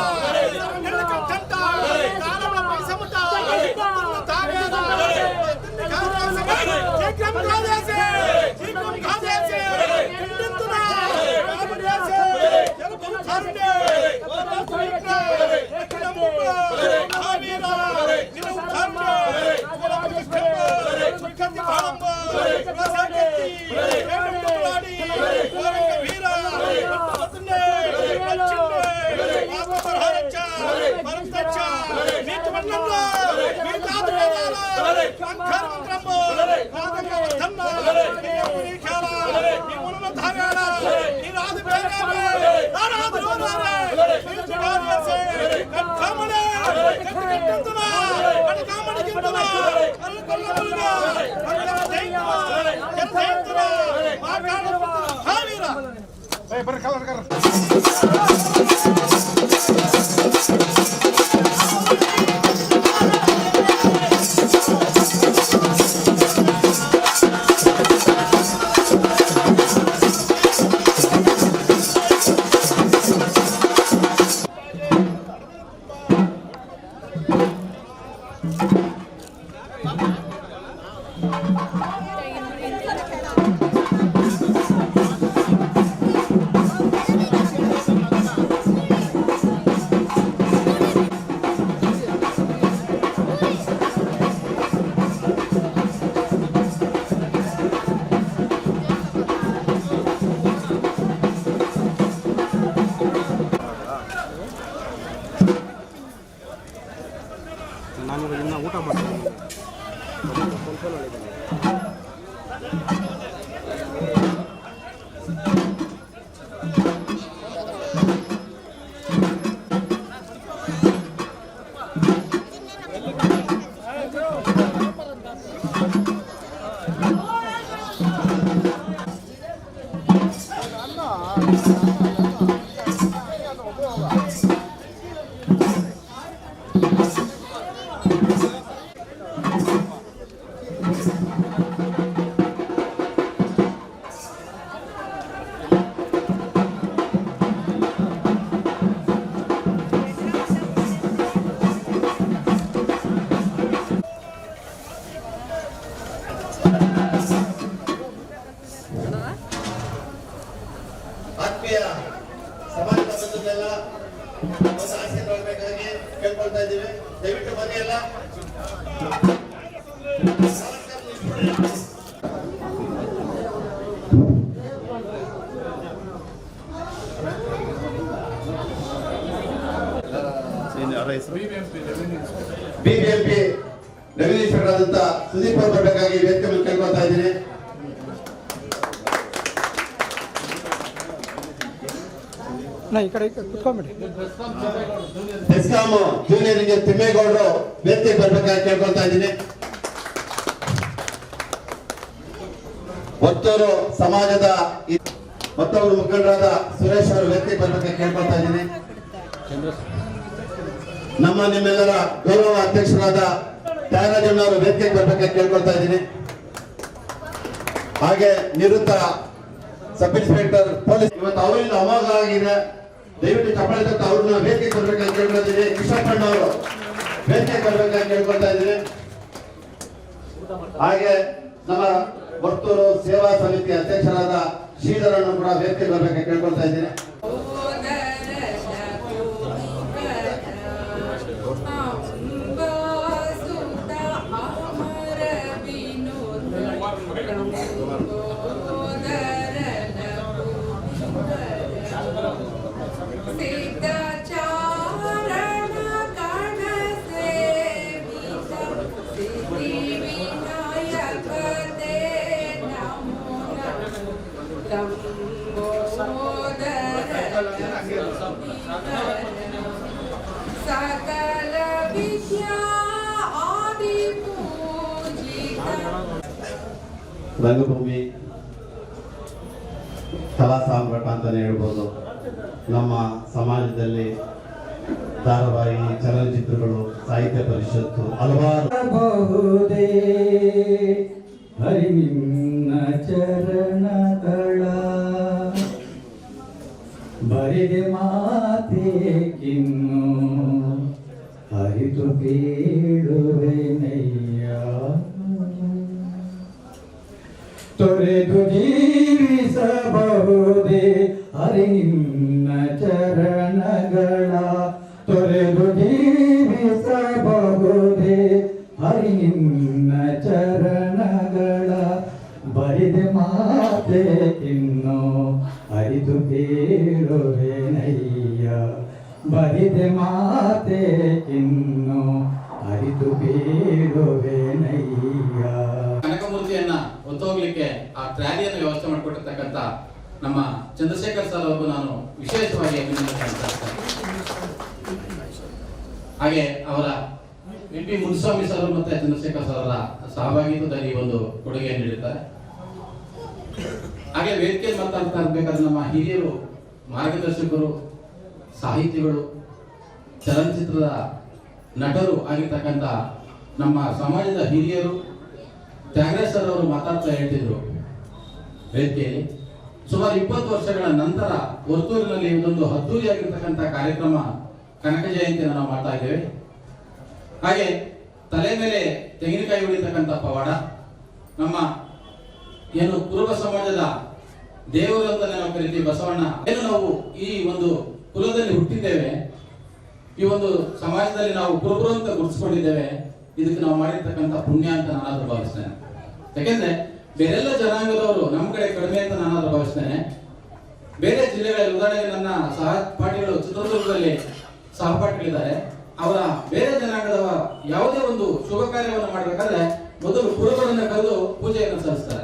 ಆತ್ಮೀಯ ಸಮಾಜ ಬಂಧುಗಳೆಲ್ಲ ಆಶೀರ್ವಾದಬೇಕಾಗಿ ಕೇಳ್ಕೊಳ್ತಾ ಇದ್ದೀವಿ. ದಯವಿಟ್ಟು ಬನ್ನಿ ಎಲ್ಲ. ಬಿಬಿಎಂಪಿ ರೆವಿನ್ಯೂರಾದಂತ ಸುದೀಪ್ ಅವರು ಬರಬೇಕಾಗಿ ವೇದಿಕೆ ಮೇಲೆ ಕೇಳ್ಕೊಳ್ತಾ ಇದ್ದೀನಿ. ಈ ಕಡೆ ಕುತ್ಕೊಂಡ್ಬಿಡಿ. ಬೆಸ್ಕಾಂ ಜೂನಿಯರ್ ಇಂಜಿನಿಯರ್ ತಿಮ್ಮೇಗೌಡರು ವೇದಿಕೆ ಬರಬೇಕಾಗಿ ಕೇಳ್ಕೊಳ್ತಾ ಇದ್ದೀನಿ. ಒತ್ತೂರು ಸಮಾಜದ ಮತ್ತೊಬ್ಬರು ಮುಖಂಡರಾದ ಸುರೇಶ್ ಅವರು ವೇದಿಕೆ ಬರಬೇಕಾಗಿ ಕೇಳ್ಕೊಳ್ತಾ ಇದ್ದೀನಿ. ನಮ್ಮ ನಿಮ್ಮೆಲ್ಲರ ಗೌರವ ಅಧ್ಯಕ್ಷರಾದ ತ್ಯಾಗರಾಜಣ್ಣ ಅವರು ವೇದಿಕೆಗೆ ಬರಬೇಕಾಗಿ ಕೇಳ್ಕೊಳ್ತಾ ಇದ್ದೀನಿ. ಹಾಗೆ ನಿವೃತ್ತ ಸಬ್ ಇನ್ಸ್ಪೆಕ್ಟರ್ ಪೊಲೀಸ್ ಇವತ್ತು ಅವರಿಂದ ಅಮೋಘ ಆಗಿದೆ. ದಯವಿಟ್ಟು ಚಪ್ಪಾಳೆ ತಟ್ಟು ಅವ್ರನ್ನ ವೇದಿಕೆಗೆ ಬರಬೇಕಾಗಿ ಕೇಳ್ಕೊಳ್ತೀನಿ. ಕೃಷ್ಣಪ್ಪಣ್ಣ ಅವರು ವೇದಿಕೆಗೆ ಬರಬೇಕಾಗಿ ಕೇಳ್ಕೊಳ್ತಾ ಇದ್ದೀನಿ. ಹಾಗೆ ನಮ್ಮ ವರ್ತೂರು ಸೇವಾ ಸಮಿತಿ ಅಧ್ಯಕ್ಷರಾದ ಶ್ರೀಧರನ್ನು ಕೂಡ ವೇದಿಕೆಗೆ ಬರಬೇಕಾಗಿ ಕೇಳ್ಕೊಳ್ತಾ ಇದ್ದೀನಿ. ಸಿದ್ಧ ಚಾರಣ ಕಣ ಸೇವಿತ ಸಕಲ ವಿದ್ಯಾ ಆದಿ ಪೂಜಿತ. ರಂಗಭೂಮಿ ಕಲಾ ಸಾಮ್ರಾಟ ಅಂತಾನೆ ಹೇಳ್ಬೋದು. ನಮ್ಮ ಸಮಾಜದಲ್ಲಿ ಧಾರಾವಾಹಿ, ಚಲನಚಿತ್ರಗಳು, ಸಾಹಿತ್ಯ ಪರಿಷತ್ತು ಹಲವಾರು ಹರಿ ನಿನ್ನ ಚರಣಗಳ ಬರಿದೆ ಮಾತೆ ಕಿನ್ನು ಹರಿದು ಬೇಡುವೆನಯ್ಯ ತೊರೆದು ಜೀವಿಸಬಹುದೇ ಹರಿ ನಿನ್ನ ಚರಣಗಳ ತೊರೆದು ಜೀವಿಸಬಹುದೇ ಹರಿ ನಿನ್ನ ಚರಣಗಳ ಬರಿದೆ ಮಾತೆ ಕಿನ್ನು ಹರಿದು ಬೇಡುವೆನಯ್ಯ ಬರಿದೆ ಮಾತೆ ಕಿನ್ನು ಹರಿದು ಬೇಡುವೆನಯ್ಯ. ಕನಕಮೂರ್ತಿಯನ್ನ ಹೊತ್ತೋಗ್ಲಿಕ್ಕೆ ಆ ಟ್ರಾಲಿಯನ್ನು ವ್ಯವಸ್ಥೆ ಮಾಡಿಕೊಟ್ಟಿರ್ತಕ್ಕಂಥ ನಮ್ಮ ಚಂದ್ರಶೇಖರ್ ಸರ್ ಅವ್ರಿಗೂ ನಾನು ವಿಶೇಷವಾಗಿ ಅಭಿನಂದನೆ. ಹಾಗೆ ಅವರ MP ಮುನಿಸ್ವಾಮಿ ಸರ್ ಮತ್ತೆ ಚಂದ್ರಶೇಖರ್ ಸರ್ ಅವರ ಸಹಭಾಗಿತ್ವದಲ್ಲಿ ಒಂದು ಕೊಡುಗೆಯನ್ನು ನೀಡಿದ್ದಾರೆ. ಹಾಗೆ ವೇದಿಕೆಯಲ್ಲಿ ಮಾತಾಡ್ತಾ ಇರ್ಬೇಕಾದ್ರೆ ನಮ್ಮ ಹಿರಿಯರು, ಮಾರ್ಗದರ್ಶಕರು, ಸಾಹಿತಿಗಳು, ಚಲನಚಿತ್ರದ ನಟರು ಆಗಿರ್ತಕ್ಕಂಥ ನಮ್ಮ ಸಮಾಜದ ಹಿರಿಯರು ತ್ಯಾಗರಾಜ್ ಸರ್ ಅವರು ಮಾತಾಡ್ತಾ ಹೇಳ್ತಿದ್ರು ವೇದಿಕೆಯಲ್ಲಿ. ಸುಮಾರು 20 ವರ್ಷಗಳ ನಂತರ ವರ್ತೂರಿನಲ್ಲಿ ಇದೊಂದು ಅದ್ದೂರಿಯಾಗಿರ್ತಕ್ಕಂಥ ಕಾರ್ಯಕ್ರಮ ಕನಕ ಜಯಂತಿಯನ್ನು ನಾವು ಮಾಡ್ತಾ ಇದ್ದೇವೆ. ಹಾಗೆ ತಲೆ ಮೇಲೆ ತೆಂಗಿನಕಾಯಿ ಹೊಡಿತಕ್ಕಂಥ ಪವಾಡ ನಮ್ಮ ಏನು ಕುರುಬ ಸಮಾಜದ ದೇವರು ಅಂತ ನಾವು ಕರಿತೀವಿ ಬಸವಣ್ಣ. ಏನು ನಾವು ಈ ಒಂದು ಕುಲದಲ್ಲಿ ಹುಟ್ಟಿದ್ದೇವೆ, ಈ ಒಂದು ಸಮಾಜದಲ್ಲಿ ನಾವು ಕುರುಬರು ಅಂತ ಗುರುತಿಸ್ಕೊಂಡಿದ್ದೇವೆ. ಇದಕ್ಕೆ ನಾವು ಮಾಡಿರ್ತಕ್ಕಂಥ ಪುಣ್ಯ ಅಂತ ನಾನಾದ್ರೂ ಭಾವಿಸ್ತೇನೆ. ಯಾಕೆಂದ್ರೆ ಬೇರೆಲ್ಲ ಜನಾಂಗದವರು ನಮ್ಮ ಕಡೆ ಕಡಿಮೆ ಅಂತ ನಾನಾದ್ರೂ ಭಾವಿಸ್ತೇನೆ. ಬೇರೆ ಜಿಲ್ಲೆಗಳಲ್ಲಿ ಉದಾಹರಣೆಗೆ ನನ್ನ ಸಹಪಾಠಿಗಳು ಚಿತ್ರದುರ್ಗದಲ್ಲಿ ಸಹಪಾಠಿಗಳಿದ್ದಾರೆ. ಅವರ ಬೇರೆ ಜನಾಂಗದವ ಯಾವುದೇ ಒಂದು ಶುಭ ಕಾರ್ಯವನ್ನು ಮಾಡಬೇಕಾದ್ರೆ ಮೊದಲು ಕುರುಬರನ್ನ ಕರೆದು ಪೂಜೆಯನ್ನು ಸಲ್ಲಿಸ್ತಾರೆ.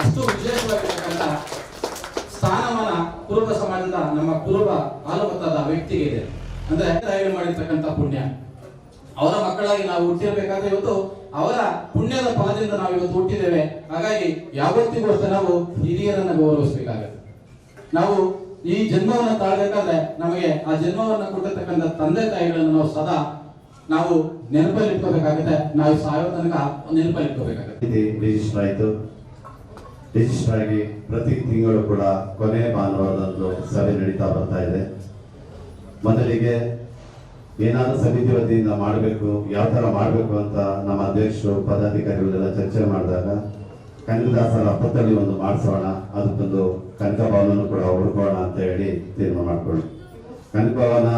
ಅಷ್ಟು ವಿಶೇಷವಾಗಿರ್ತಕ್ಕಂಥ ಸ್ಥಾನಮಾನ ಕುರುಬ ಸಮಾಜದ ನಮ್ಮ ಕುರುಬ ಹಾಲುಮತದ ವ್ಯಕ್ತಿಗೆ ಇದೆ. ಅಂದ್ರೆ ಮಾಡಿರ್ತಕ್ಕಂಥ ಪುಣ್ಯ ಅವರ ಮಕ್ಕಳಾಗಿ ನಾವು ಹುಟ್ಟಿರ್ಬೇಕಾದ್ರೆ ಇವತ್ತು ಅವರ ಪುಣ್ಯದ ಫಲದಿಂದ ನಾವು ಇವತ್ತು ಹುಟ್ಟಿದ್ದೇವೆ. ಹಾಗಾಗಿ ಯಾವತ್ತಿಗೂ ಅಷ್ಟೇ ನಾವು ಹಿರಿಯರನ್ನ ಗೌರವಿಸಬೇಕಾಗುತ್ತೆ. ನಾವು ಈ ಜನ್ಮವನ್ನು ತಾಳಬೇಕಾದ್ರೆ ನಮಗೆ ಆ ಜನ್ಮವನ್ನು ಕೊಟ್ಟಿರ್ತಕ್ಕಂಥ ತಂದೆ ತಾಯಿಗಳನ್ನು ನಾವು ಸದಾ ನಾವು ನೆನಪಲ್ಲಿ ಇಟ್ಕೋಬೇಕಾಗುತ್ತೆ. ನಾವು ಸಾಯೋ ತನಕ ನೆನಪಲ್ಲಿ ಇಟ್ಕೋಬೇಕಾಗುತ್ತೆ. ರಿಜಿಸ್ಟರ್ ಆಯಿತು. ರಿಜಿಸ್ಟರ್ ಆಗಿ ಪ್ರತಿ ತಿಂಗಳು ಕೂಡ ಕೊನೆ ಭಾನುವಾರದಂದು ಸಭೆ ನಡೀತಾ ಬರ್ತಾ ಇದೆ. ಮೊದಲಿಗೆ ಏನಾದರೂ ಸಮಿತಿ ವತಿಯಿಂದ ಮಾಡಬೇಕು, ಯಾವ ತರ ಮಾಡಬೇಕು ಅಂತ ನಮ್ಮ ಅಧ್ಯಕ್ಷರು, ಪದಾಧಿಕಾರಿಗಳೆಲ್ಲ ಚರ್ಚೆ ಮಾಡಿದಾಗ ಕನಕದಾಸರ ಹಬ್ಬದಲ್ಲಿ ಒಂದು ಮಾಡಿಸೋಣ, ಅದಕ್ಕೊಂದು ಕನಕ ಭವನ ಕೂಡ ಹುಡುಕೋಣ ಅಂತ ಹೇಳಿ ತೀರ್ಮಾನ ಮಾಡ್ಕೊಂಡು ಕನಕ ಭವನ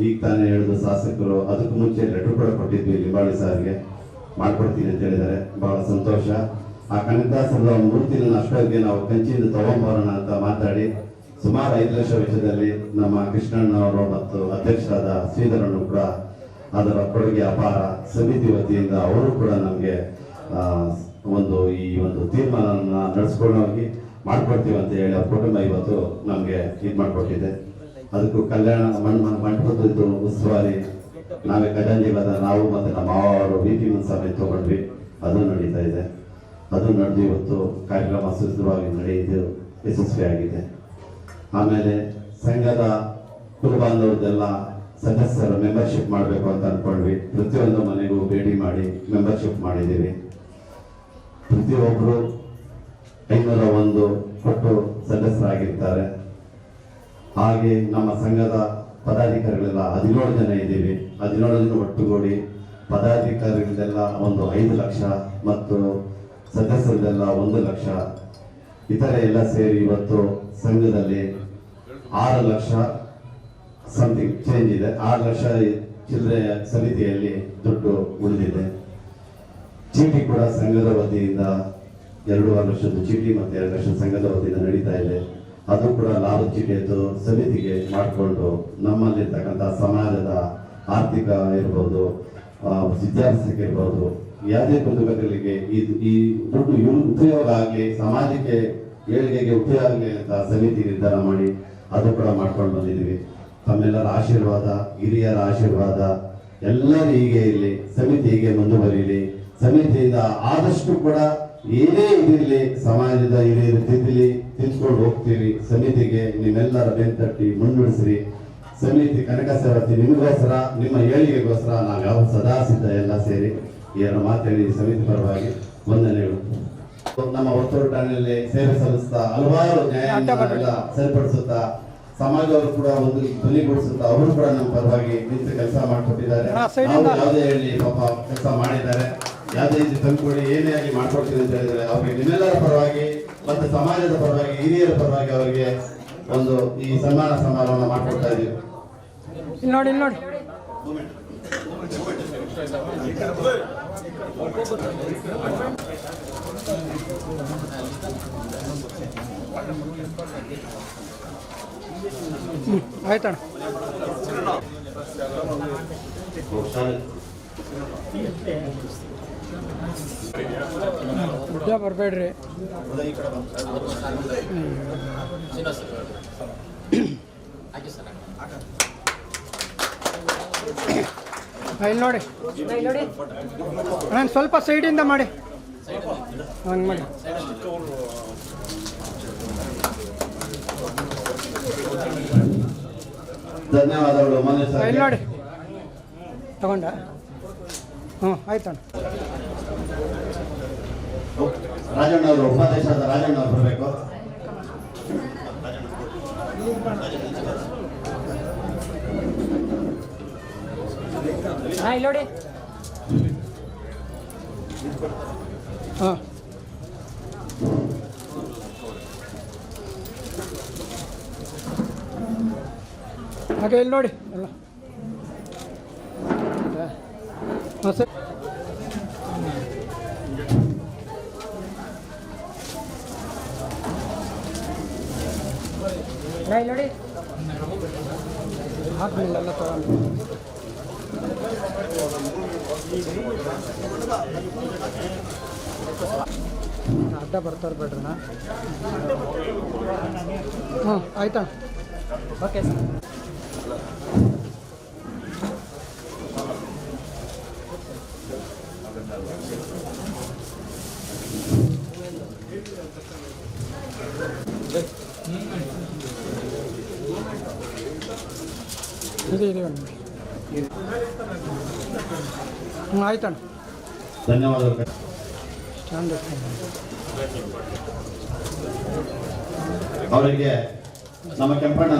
ಈಗ ತಾನೇ ಹೇಳಿದ ಶಾಸಕರು ಅದಕ್ಕೂ ಮುಂಚೆ ಲೆಟರ್ ಕೂಡ ಕೊಟ್ಟಿದ್ವಿ ಲಿಂಬಾಳಿ ಸಾರ್ಗೆ, ಮಾಡ್ಕೊಡ್ತೀನಿ ಅಂತ ಹೇಳಿದ್ದಾರೆ. ಬಹಳ ಸಂತೋಷ. ಆ ಕನಕದಾಸರ ಮೂರ್ತಿನ ಅಷ್ಟೊತ್ತಿಗೆ ನಾವು ಕಂಚಿಯಿಂದ ತಗೊಂಡ್ಬರೋಣ ಅಂತ ಮಾತಾಡಿ ಸುಮಾರು 5 ಲಕ್ಷ ವೆಚ್ಚದಲ್ಲಿ ನಮ್ಮ ಕೃಷ್ಣಣ್ಣವರು ಮತ್ತು ಅಧ್ಯಕ್ಷರಾದ ಶ್ರೀಧರನ್ನು ಕೂಡ ಅದರ ಕೊಡುಗೆ ಅಪಾರ. ಸಮಿತಿ ವತಿಯಿಂದ ಅವರು ಕೂಡ ನಮಗೆ ಈ ಒಂದು ತೀರ್ಮಾನ ನಡೆಸ್ಕೊಂಡು ಹೋಗಿ ಮಾಡ್ಕೊಡ್ತೀವಿ ಅಂತ ಹೇಳಿ ಅವ್ರ ಕುಟುಂಬ ಇವತ್ತು ನಮಗೆ ಇದು ಮಾಡಿಕೊಟ್ಟಿದೆ. ಅದಕ್ಕೂ ಕಲ್ಯಾಣ ಮಂಟಪದ್ದು ಉಸ್ತುವಾರಿ ನಾವೇ ಖಜಾಂಚಿಗಳಾದ ನಾವು ಮತ್ತು ನಮ್ಮ ಮಾವರು BP ಮುನ್ಸಾಮಿ ತಗೊಂಡ್ವಿ. ಅದು ನಡೀತಾ ಇದೆ. ಅದು ನಡೆದು ಇವತ್ತು ಕಾರ್ಯಕ್ರಮ ಸುಸ್ಥಿರವಾಗಿ ನಡೆಯುವುದು ಯಶಸ್ವಿಯಾಗಿದೆ. ಆಮೇಲೆ ಸಂಘದ ಕುಲಬಾಂಧವರದೆಲ್ಲ ಸದಸ್ಯರ ಮೆಂಬರ್ಶಿಪ್ ಮಾಡಬೇಕು ಅಂತ ಅನ್ಕೊಂಡ್ವಿ. ಪ್ರತಿಯೊಂದು ಮನೆಗೂ ಭೇಟಿ ಮಾಡಿ ಮೆಂಬರ್ಶಿಪ್ ಮಾಡಿದ್ದೀವಿ. ಪ್ರತಿಯೊಬ್ಬರು 501 ಕೊಟ್ಟು ಸದಸ್ಯರಾಗಿರ್ತಾರೆ. ಹಾಗೆ ನಮ್ಮ ಸಂಘದ ಪದಾಧಿಕಾರಿಗಳೆಲ್ಲ 17 ಜನ ಇದ್ದೀವಿ. 17 ಜನ ಒಟ್ಟುಗೂಡಿ ಪದಾಧಿಕಾರಿಗಳೆಲ್ಲ ಒಂದು 5 ಲಕ್ಷ ಮತ್ತು ಸದಸ್ಯರದೆಲ್ಲ 1 ಲಕ್ಷ, ಇತರೆ ಎಲ್ಲ ಸೇರಿ ಇವತ್ತು ಸಂಘದಲ್ಲಿ 6 ಲಕ್ಷ ಸಮಥಿಂಗ್ ಚೇಂಜ್ ಇದೆ. 6 ಲಕ್ಷ ಚಿಲ್ಲರೆ ಸಮಿತಿಯಲ್ಲಿ ದುಡ್ಡು ಉಳಿದಿದೆ. ಚೀಟಿ ಕೂಡ ಸಂಘದ ವತಿಯಿಂದ 2.5 ಲಕ್ಷದ ಚೀಟಿ ಮತ್ತು 2 ಲಕ್ಷ ಸಂಘದ ವತಿಯಿಂದ ನಡೀತಾ ಇದೆ. ಅದು ಕೂಡ ಲಾಭ ಚೀಟಿಯದ್ದು ಸಮಿತಿಗೆ ಮಾಡಿಕೊಂಡು ನಮ್ಮಲ್ಲಿರ್ತಕ್ಕಂಥ ಸಮಾಜದ ಆರ್ಥಿಕ ಇರ್ಬೋದು, ವಿದ್ಯಾಭ್ಯಾಸಕ್ಕೆ ಇರ್ಬೋದು, ಯಾವುದೇ ಕುಟುಂಬಗಳಿಗೆ ಈ ದುಡ್ಡು ಉಪಯೋಗ ಆಗಲಿ, ಸಮಾಜಕ್ಕೆ ಏಳಿಗೆಗೆ ಉಪಯೋಗ ಆಗಲಿ ಅಂತ ಸಮಿತಿ ನಿರ್ಧಾರ ಮಾಡಿ ಅದು ಕೂಡ ಮಾಡ್ಕೊಂಡು ಬಂದಿದ್ದೀವಿ. ತಮ್ಮೆಲ್ಲರ ಆಶೀರ್ವಾದ, ಹಿರಿಯರ ಆಶೀರ್ವಾದ ಎಲ್ಲರೂ ಹೀಗೆ ಇರಲಿ, ಸಮಿತಿ ಹೀಗೆ ಮುಂದುವರಿಯಲಿ. ಸಮಿತಿಯಿಂದ ಆದಷ್ಟು ಕೂಡ ಏನೇ ಇದಿರಲಿ ಸಮಾಜದ ಹಿರಿಯರು ತಿದ್ದುಕೊಂಡು ಹೋಗ್ತೀವಿ. ಸಮಿತಿಗೆ ನಿಮ್ಮೆಲ್ಲರ ಬೆಂತಟ್ಟಿ ಮುನ್ನಡೆಸ್ರಿ. ಸಮಿತಿ ಕನಕ ಸೇವತಿ ನಿಮಗೋಸ್ಕರ, ನಿಮ್ಮ ಏಳಿಗೆಗೋಸ್ಕರ ನಾವು ಯಾವ ಸದಾ ಸಿದ್ಧ ಎಲ್ಲ ಸೇರಿ ಎರಡು ಮಾತೇಳಿ ಸಮಿತಿ ಪರವಾಗಿ ವಂದನೆಗಳು. ನಮ್ಮ ಒತ್ತೂರು ಠಾಣೆಯಲ್ಲಿ ಸೇವೆ ಸಲ್ಲಿಸ್ತಾ ಹಲವಾರು ನ್ಯಾಯ ಸರಿಪಡಿಸುತ್ತಾ ಸಮಾಜವರು ಕೂಡ ಒಂದು ಧ್ವನಿಗೂಡಿಸುತ್ತಾ ಅವರು ಕೂಡ ನಮ್ಮ ಪರವಾಗಿ ನಿಂತು ಕೆಲಸ ಮಾಡಿಕೊಟ್ಟಿದ್ದಾರೆ. ಯಾವುದೇ ಹೇಳಿ ಪಾಪ ಕೆಲಸ ಮಾಡಿದ್ದಾರೆ, ಯಾವುದೇ ರೀತಿ ತಂದುಕೊಡಿ ಏನೇ ಆಗಿ ಮಾಡ್ಕೊಡ್ತೀನಿ ಅಂತ ಹೇಳಿದ್ರೆ ಅವ್ರಿಗೆ ನಿಮ್ಮೆಲ್ಲರ ಪರವಾಗಿ ಮತ್ತು ಸಮಾಜದ ಪರವಾಗಿ ಹಿರಿಯರ ಪರವಾಗಿ ಅವರಿಗೆ ಒಂದು ಈ ಸನ್ಮಾನ ಸಮಾರಂಭ ಮಾಡ್ಕೊಡ್ತಾ ಇದೀವಿ. ನೋಡಿ ನೋಡಿ ಆಯ್ತಣ್ಣ, ದುಡ್ಡ ಬರಬೇಡ್ರಿ. ಇಲ್ಲಿ ನೋಡಿ ನಾನು ಸ್ವಲ್ಪ ಸೈಡಿಂದ ಮಾಡಿ, ಹಂಗೆ ಮಾಡಿ. ಧನ್ಯವಾದಗಳು ಮನೇಶ್ ಸರ್. ಇಲ್ಲಿ ನೋಡಿ ತಗೊಂಡ. ಆಯ್ತಣ್ಣ. ರಾಜಣ್ಣ ಅವರು, ಉಪಾಧ್ಯಕ್ಷರಾದ ರಾಜಣ್ಣ ಅವರು ಬರಬೇಕು. ಇಲ್ಲಿ ನೋಡಿ. ಹಾಗೆ ಇಲ್ಲಿ ನೋಡಿ ಎಲ್ಲ. ಸರ್ ಇಲ್ಲಿ ನೋಡಿ. ಹಾಕ್ಲಿಲ್ಲ ಎಲ್ಲ ತಗೊಂಡು. ಅಡ್ಡ ಬರ್ತಾರೆ ಬೇಡ್ರಣ್ಣ. ಆಯ್ತಾ? Okay sir. ಇದೆ ಆಯ್ತಣ್ಣ. ಧನ್ಯವಾದಗಳು. ಸ್ಟ್ಯಾಂಡ್ ಅವರಿಗೆ ನಮ್ಮ ಕೆಂಪಣ್ಣ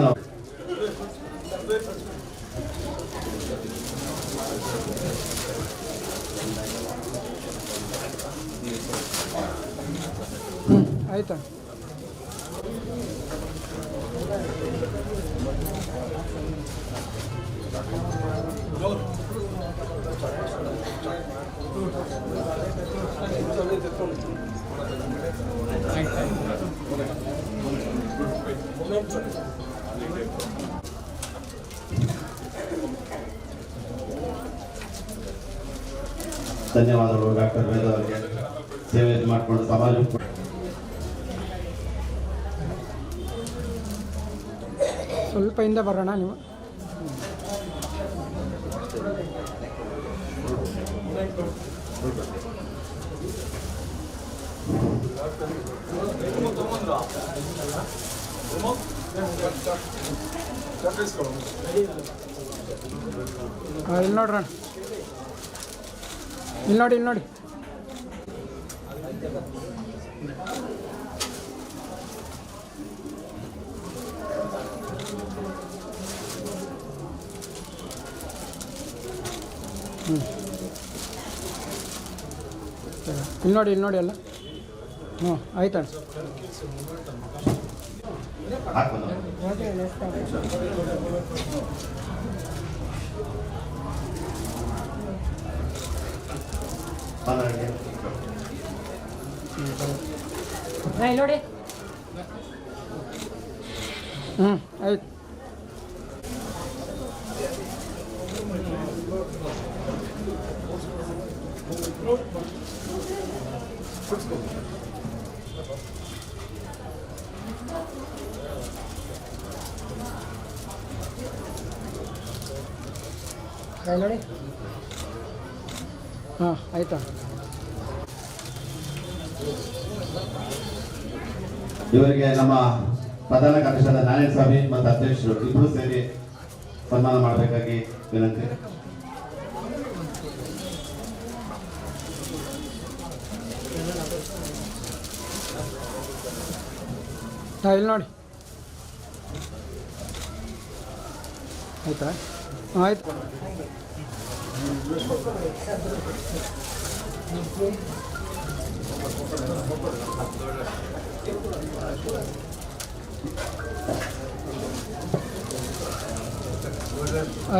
ಆಯ್ತಾ? ಧನ್ಯವಾದಗಳು ಡಾಕ್ಟರ್ ವೇದ ಅವರಿಗೆ ಸೇವೆ ಮಾಡಿಕೊಂಡು ಸಮಾಜ ಸ್ವಲ್ಪ ಹಿಂದೆ ಬರೋಣ ನೀವು. ಇಲ್ಲಿ ನೋಡ್ರಣ, ಇಲ್ಲಿ ನೋಡಿ, ಇಲ್ಲಿ ನೋಡಿ. ಇಲ್ಲಿ ನೋಡಿ, ಇಲ್ಲಿ ನೋಡಿ ಎಲ್ಲ. ಆಯ್ತಣ್ಣ. ಇಲ್ಲಿ ನೋಡಿ. ಆಯ್ತು. ಕೈ ನೋಡಿ. ಹಾಂ ಆಯ್ತಾ. ಇವರಿಗೆ ನಮ್ಮ ಪ್ರಧಾನ ಕಾರ್ಯದರ್ಶಿಯಾದ ನಾರಾಯಣ ಸ್ವಾಮಿ ಮತ್ತು ಅಧ್ಯಕ್ಷರು ಇಬ್ಬರು ಸೇರಿ ಸನ್ಮಾನ ಮಾಡಬೇಕಾಗಿ ವಿನಂತಿ. ಇಲ್ಲಿ ನೋಡಿ. ಆಯ್ತಾ? ಆಯ್ತು.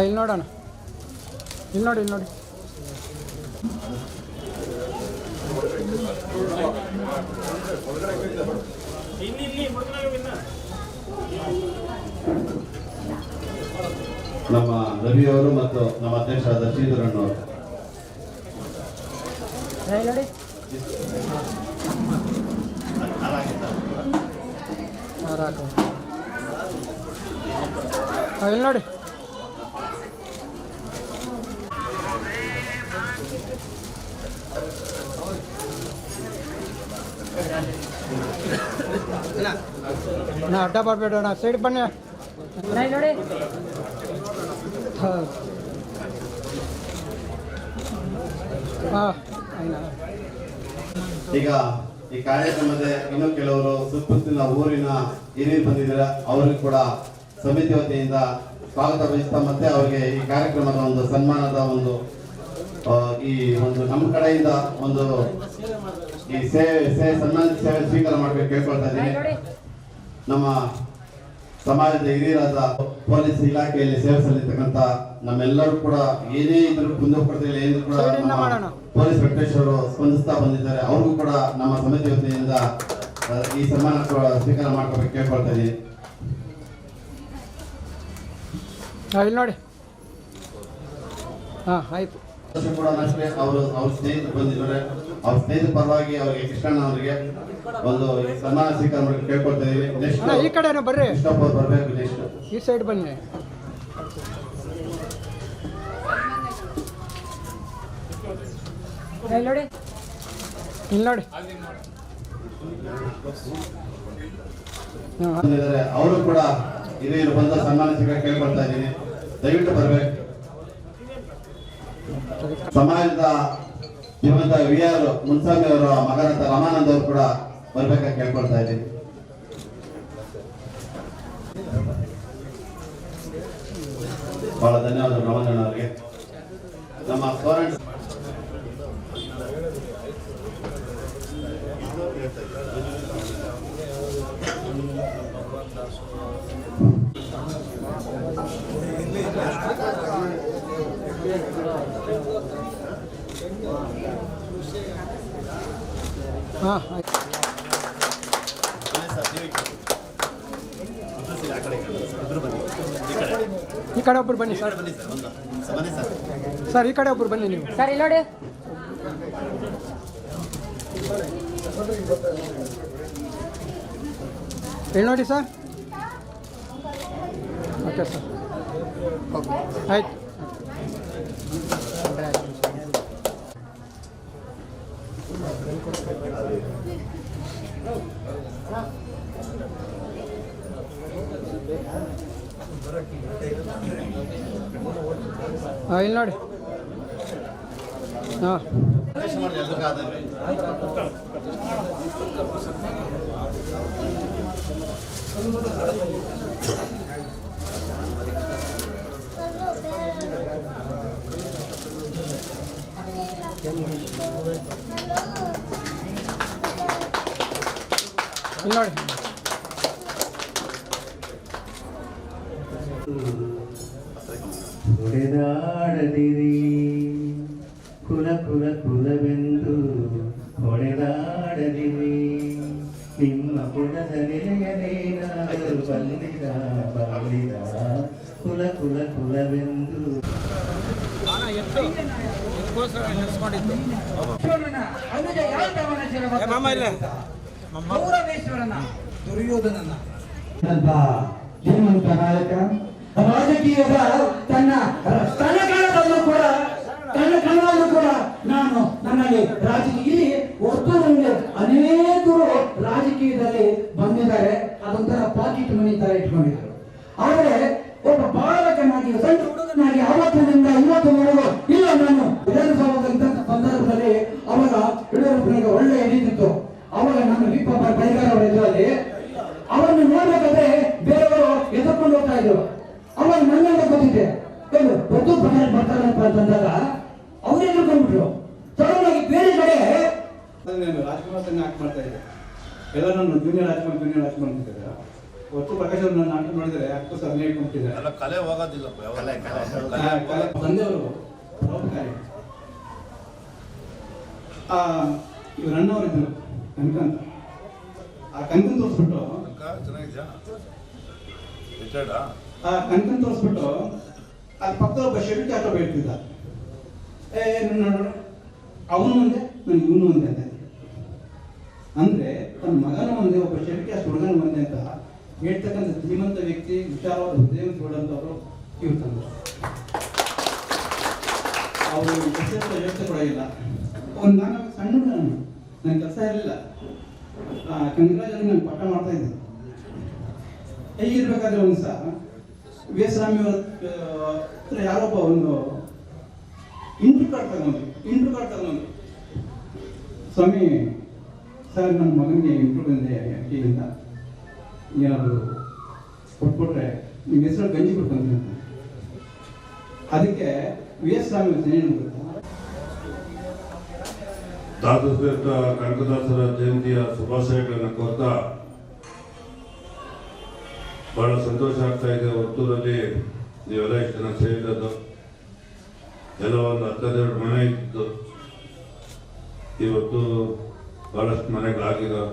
ಇಲ್ಲಿ ನೋಡೋಣ. ಇಲ್ಲಿ ನೋಡಿ, ಇಲ್ಲಿ ನೋಡಿ. ನಮ್ಮ ರವಿಯವರು ಮತ್ತು ನಮ್ಮ ಅಧ್ಯಕ್ಷರಾದ ಶ್ರೀಧರಣ್ಣವರು. ನೋಡಿ. ಇಲ್ಲಿ ನೋಡಿ. ಅಡ್ಡ ಬರಬೇಡ, ಸೈಡ್ ಬನ್ನಿ. ನೋಡಿ. ಹಾಂ ಈಗ ಈ ಕಾರ್ಯಕ್ರಮದ ಇನ್ನೂ ಕೆಲವರು ಸುತ್ತಮುತ್ತಲಿನ ಊರಿನ ಹಿರಿಯರು ಬಂದಿದ್ದಾರೆ. ಅವರಿಗೂ ಕೂಡ ಸಮಿತಿ ವತಿಯಿಂದ ಸ್ವಾಗತ ಬಯಸ್ತಾ ಮತ್ತೆ ಅವರಿಗೆ ಈ ಕಾರ್ಯಕ್ರಮದ ಒಂದು ಸನ್ಮಾನದ ಒಂದು ಈ ಒಂದು ನಮ್ಮ ಕಡೆಯಿಂದ ಒಂದು ಈ ಸನ್ಮಾನ ಸೇವೆ ಸ್ವೀಕಾರ ಮಾಡಬೇಕು ಕೇಳ್ಕೊಳ್ತಾ ಇದ್ದೀನಿ. ನಮ್ಮ ಸಮಾಜದ ಹಿರಿಯರಾದ ಪೊಲೀಸ್ ಇಲಾಖೆಯಲ್ಲಿ ಸೇವೆ ಸಲ್ಲಿರ್ತಕ್ಕಂಥ ನಮ್ಮೆಲ್ಲರೂ ಕೂಡ ಏನೇ ಇದ್ರು ಕುಂದುಕೊರತೆ ಏನು ಕೂಡ ಪೊಲೀಸ್ ವೆಂಕಟೇಶ್ವರು ಸ್ಪಂದಿಸ್ತಾ ಬಂದಿದ್ದಾರೆ. ಅವ್ರಿಗೂ ಕೂಡ ನಮ್ಮ ಸಮಿತಿ ವತಿಯಿಂದ ಈ ಸನ್ಮಾನ ಸ್ವೀಕಾರ ಮಾಡ್ಕೋಬೇಕು ಕೇಳ್ಕೊಳ್ತಾ ಇದ್ದೀನಿ. ಇಲ್ಲಿ ನೋಡಿ. ಹಾಂ ಆಯ್ತು. ಕೂಡ ಅಷ್ಟೇ ಅವ್ರ ಸ್ನೇಹಿತರು ಬಂದಿದ್ದಾರೆ. ಅವ್ರ ಸ್ನೇಹಿತರ ಪರವಾಗಿ ಅವರಿಗೆ ಕೃಷ್ಣಣ್ಣ ಅವರಿಗೆ ಒಂದು ಸನ್ಮಾನ ಸ್ವೀಕಾರ ಮಾಡಿ ಕೇಳ್ಕೊಳ್ತಾ ಇದೀವಿ. ನೆಕ್ಸ್ಟ್ ಈ ಕಡೆನೂ ಬರ್ರಿ. ಕೃಷ್ಣಪ್ಪ ಅವ್ರು ಬರಬೇಕು. ನೆಕ್ಸ್ಟ್ ಈ ಸೈಡ್ ಬನ್ನಿ. ಇಲ್ಲಿ ನೋಡಿ. ಇಲ್ಲಿ ನೋಡಿ. ಅವರು ಕೂಡ ಹಿರಿಯರು ಬಂದ ಸನ್ಮಾನ ಸ್ವೀಕಾರ ಕೇಳ್ಕೊಳ್ತಾ ಇದ್ದೀನಿ. ದಯವಿಟ್ಟು ಬರಬೇಕು. ಸಮಾಜದ ಶ್ರೀಮಂತ ವಿ.ಆರ್. ಮುನ್ಸ್ವಾಮಿ ಅವರ ಮಗನಾದ ರಾಮಾನಂದ್ ಅವರು ಕೂಡ ಬರ್ಬೇಕಾಗಿ ಕೇಳ್ಕೊಳ್ತಾ ಇದ್ದೀನಿ. ಬಹಳ ಧನ್ಯವಾದ ರಾಮಣ್ಣ ಅವರಿಗೆ. ನಮ್ಮ ಫೋರೆಂಟ್ ಹಾಂ ಈ ಕಡೆ ಒಬ್ಬರು ಬನ್ನಿ ಸರ್. ಸರ್ ಈ ಕಡೆ ಒಬ್ಬರು ಬನ್ನಿ ನೀವು. ಸರ್ ಇಲ್ಲಿ ನೋಡಿ. ಇಲ್ಲಿ ನೋಡಿ ಸರ್. Okay sir. ಆಯ್ತು. ಇಲ್ಲಿ ನೋಡಿ. ಹಾಂ ಇಲ್ಲಿ ನೋಡಿ. ಹೊಡೆದಾಡದಿರಿ ಕುಲ ಕುಲ ಕುಲವೆಂದು ಹೊಡೆದಾಡದಿರಿ ನಿಮ್ಮ ಕುಲದ ನೆಲೆಯನೇನಾದರೂ ಬಂದಿರ ಬಾಳಿದ ಕುಲ ಕುಲ ಕುಲವೆಂದು ದುರ್ಯೋಧನನ ಶ್ರೀಮಂತ ನಾಯಕ ರಾಜಕೀಯದ ತನ್ನ ಸ್ತನಕಾಲವನ್ನು ಮಾಡ್ಬೇಕಪ್ಪ ಅಂತಂದಾಗ ಅವ್ರು ಎದುರ್ಕೊಂಡ್ಬಿಟ್ರು. ತಗೊಂಡೋಗಿ ಬೇರೆ ಕಡೆ ರಾಜ್ಕುಮಾರ್ ತಂಗ ಆಕ್ಟ್ ಮಾಡ್ತಾ ಇದ್ದೆ. ಎಲ್ಲ ನಾನು ಜೂನಿಯರ್ ರಾಜ್ಕುಮಾರ್ ಅಂತಿದ್ದಾರೆ. ಹೊತ್ತು ಪ್ರಕಾಶ್ ಅವ್ರು ನಾನು ನಾಟಕ ಮಾಡಿದರೆ ಅಷ್ಟು ಅಭಿನಯ ಕೊಟ್ಟಿದ್ದಾರೆ. ಕಲೆ ಹೋಗೋದಿಲ್ಲ ತಂದೆಯವರು ಪರೋಪಕಾರಿ. ಇವ್ರು ಅಣ್ಣವರಿದ್ದರು ಕನಕಂತ. ಆ ಕನಕನ್ ತೋರಿಸ್ಬಿಟ್ಟು ಅಲ್ಲಿ ಪಕ್ಕದ ಒಬ್ಬ ಶೆಟ್ಟಿ ಆಟೋ ಹೇಳ್ತಿದ್ದ. ಅವನು ಒಂದೇ ನಾನು ಇವನು ಒಂದೇ ಅಂತ. ಅಂದ್ರೆ ತನ್ನ ಮಗನ ಒಂದೇ, ಒಬ್ಬ ಶೆಟ್ಟಿ ಅಷ್ಟು ಹುಡುಗನ ಒಂದೇ ಅಂತ ಹೇಳ್ತಕ್ಕಂಥ ಶ್ರೀಮಂತ ವ್ಯಕ್ತಿ, ವಿಚಾರವಾದ ಹೃದಯವಂತರು ಇವ್ರು ತಂದರು. ಅವರು ಯೋಚನೆ ಕೂಡ ಇಲ್ಲ. ಒಂದು ನಾನು ಸಣ್ಣ ನನ್ನ ಕೆಲಸ ಇರಲಿಲ್ಲ. ಕಂಗ್ರಾಜಲ್ಲಿ ನಾನು ಪಾಠ ಮಾಡ್ತಾ ಇದ್ದೆ. ಹೇಗಿರ್ಬೇಕಾದ್ರೆ ಒಂದು ಸಹ ವಿ ಎಸ್ ರಾಮಿಯವರ ಹತ್ರ ಯಾರೊಬ್ಬ ಒಂದು ಇಂಟ್ರು ಕಾರ್ಡ್ ತಗೊಂಡು ಸ್ವಾಮಿ ಸರ್ ನನ್ನ ಮಗನಿಗೆ ಇಂಟ್ರು ಬಂದೆ ಅಂತ ಏನಾದರೂ ಕೊಟ್ಬಿಟ್ರೆ ನಿಮ್ಮ ಹೆಸರು ಗಂಜಿ ಕೊಡ್ಕೊಂತೀನಿ ಅಂತ. ಅದಕ್ಕೆ ವಿ ಎಸ್ ರಾಮಿ ಏನು ಗೊತ್ತಾ, ದಾಸಶ್ರೇಷ್ಠ ಕನಕದಾಸರ ಜಯಂತಿಯ ಶುಭಾಶಯಗಳನ್ನು ಕೋರ್ತಾ ಬಹಳ ಸಂತೋಷ ಆಗ್ತಾ ಇದೆ. ಹೊತ್ತೂರಲ್ಲಿ ನೀವೆಲ್ಲ ಇಷ್ಟು ಜನ ಸೇರಿದ್ದು, ಎಲ್ಲ ಒಂದು 12 ಮನೆ ಇತ್ತು. ಇವತ್ತು ಬಹಳಷ್ಟು ಮನೆಗಳಾಗಿರೋ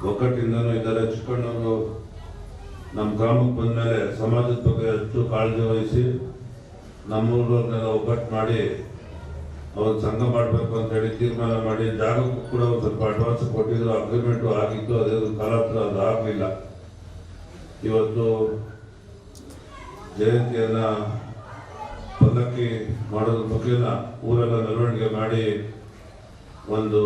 ಒಕ್ಕಟ್ಟಿಂದನೂ ಇದ್ದಾರೆ. ಚಿಕ್ಕಣ್ಣವರು ನಮ್ಮ ಗ್ರಾಮಕ್ಕೆ ಬಂದ ಮೇಲೆ ಸಮಾಜದ ಬಗ್ಗೆ ಹೆಚ್ಚು ಕಾಳಜಿ ವಹಿಸಿ ನಮ್ಮೂರನ್ನೆಲ್ಲ ಒಗ್ಗಟ್ಟು ಮಾಡಿ ಅವ್ರು ಸಂಘ ಮಾಡಬೇಕು ಅಂತ ಹೇಳಿ ತೀರ್ಮಾನ ಮಾಡಿ ಜಾಗಕ್ಕೂ ಕೂಡ ಒಂದು ಸ್ವಲ್ಪ ಅಡ್ವಾನ್ಸ್ ಕೊಟ್ಟಿದ್ರು. ಅಗ್ರಿಮೆಂಟು ಆಗಿತ್ತು, ಅದೇ ಕಾಲಾಂತರ ಅದು ಆಗಲಿಲ್ಲ. ಇವತ್ತು ಜಯಂತಿಯನ್ನ ಪಲ್ಲಕ್ಕಿ ಮಾಡೋದ್ರ ಬಗ್ಗೆನ ಊರೆಲ್ಲ ಮೆರವಣಿಗೆ ಮಾಡಿ ಒಂದು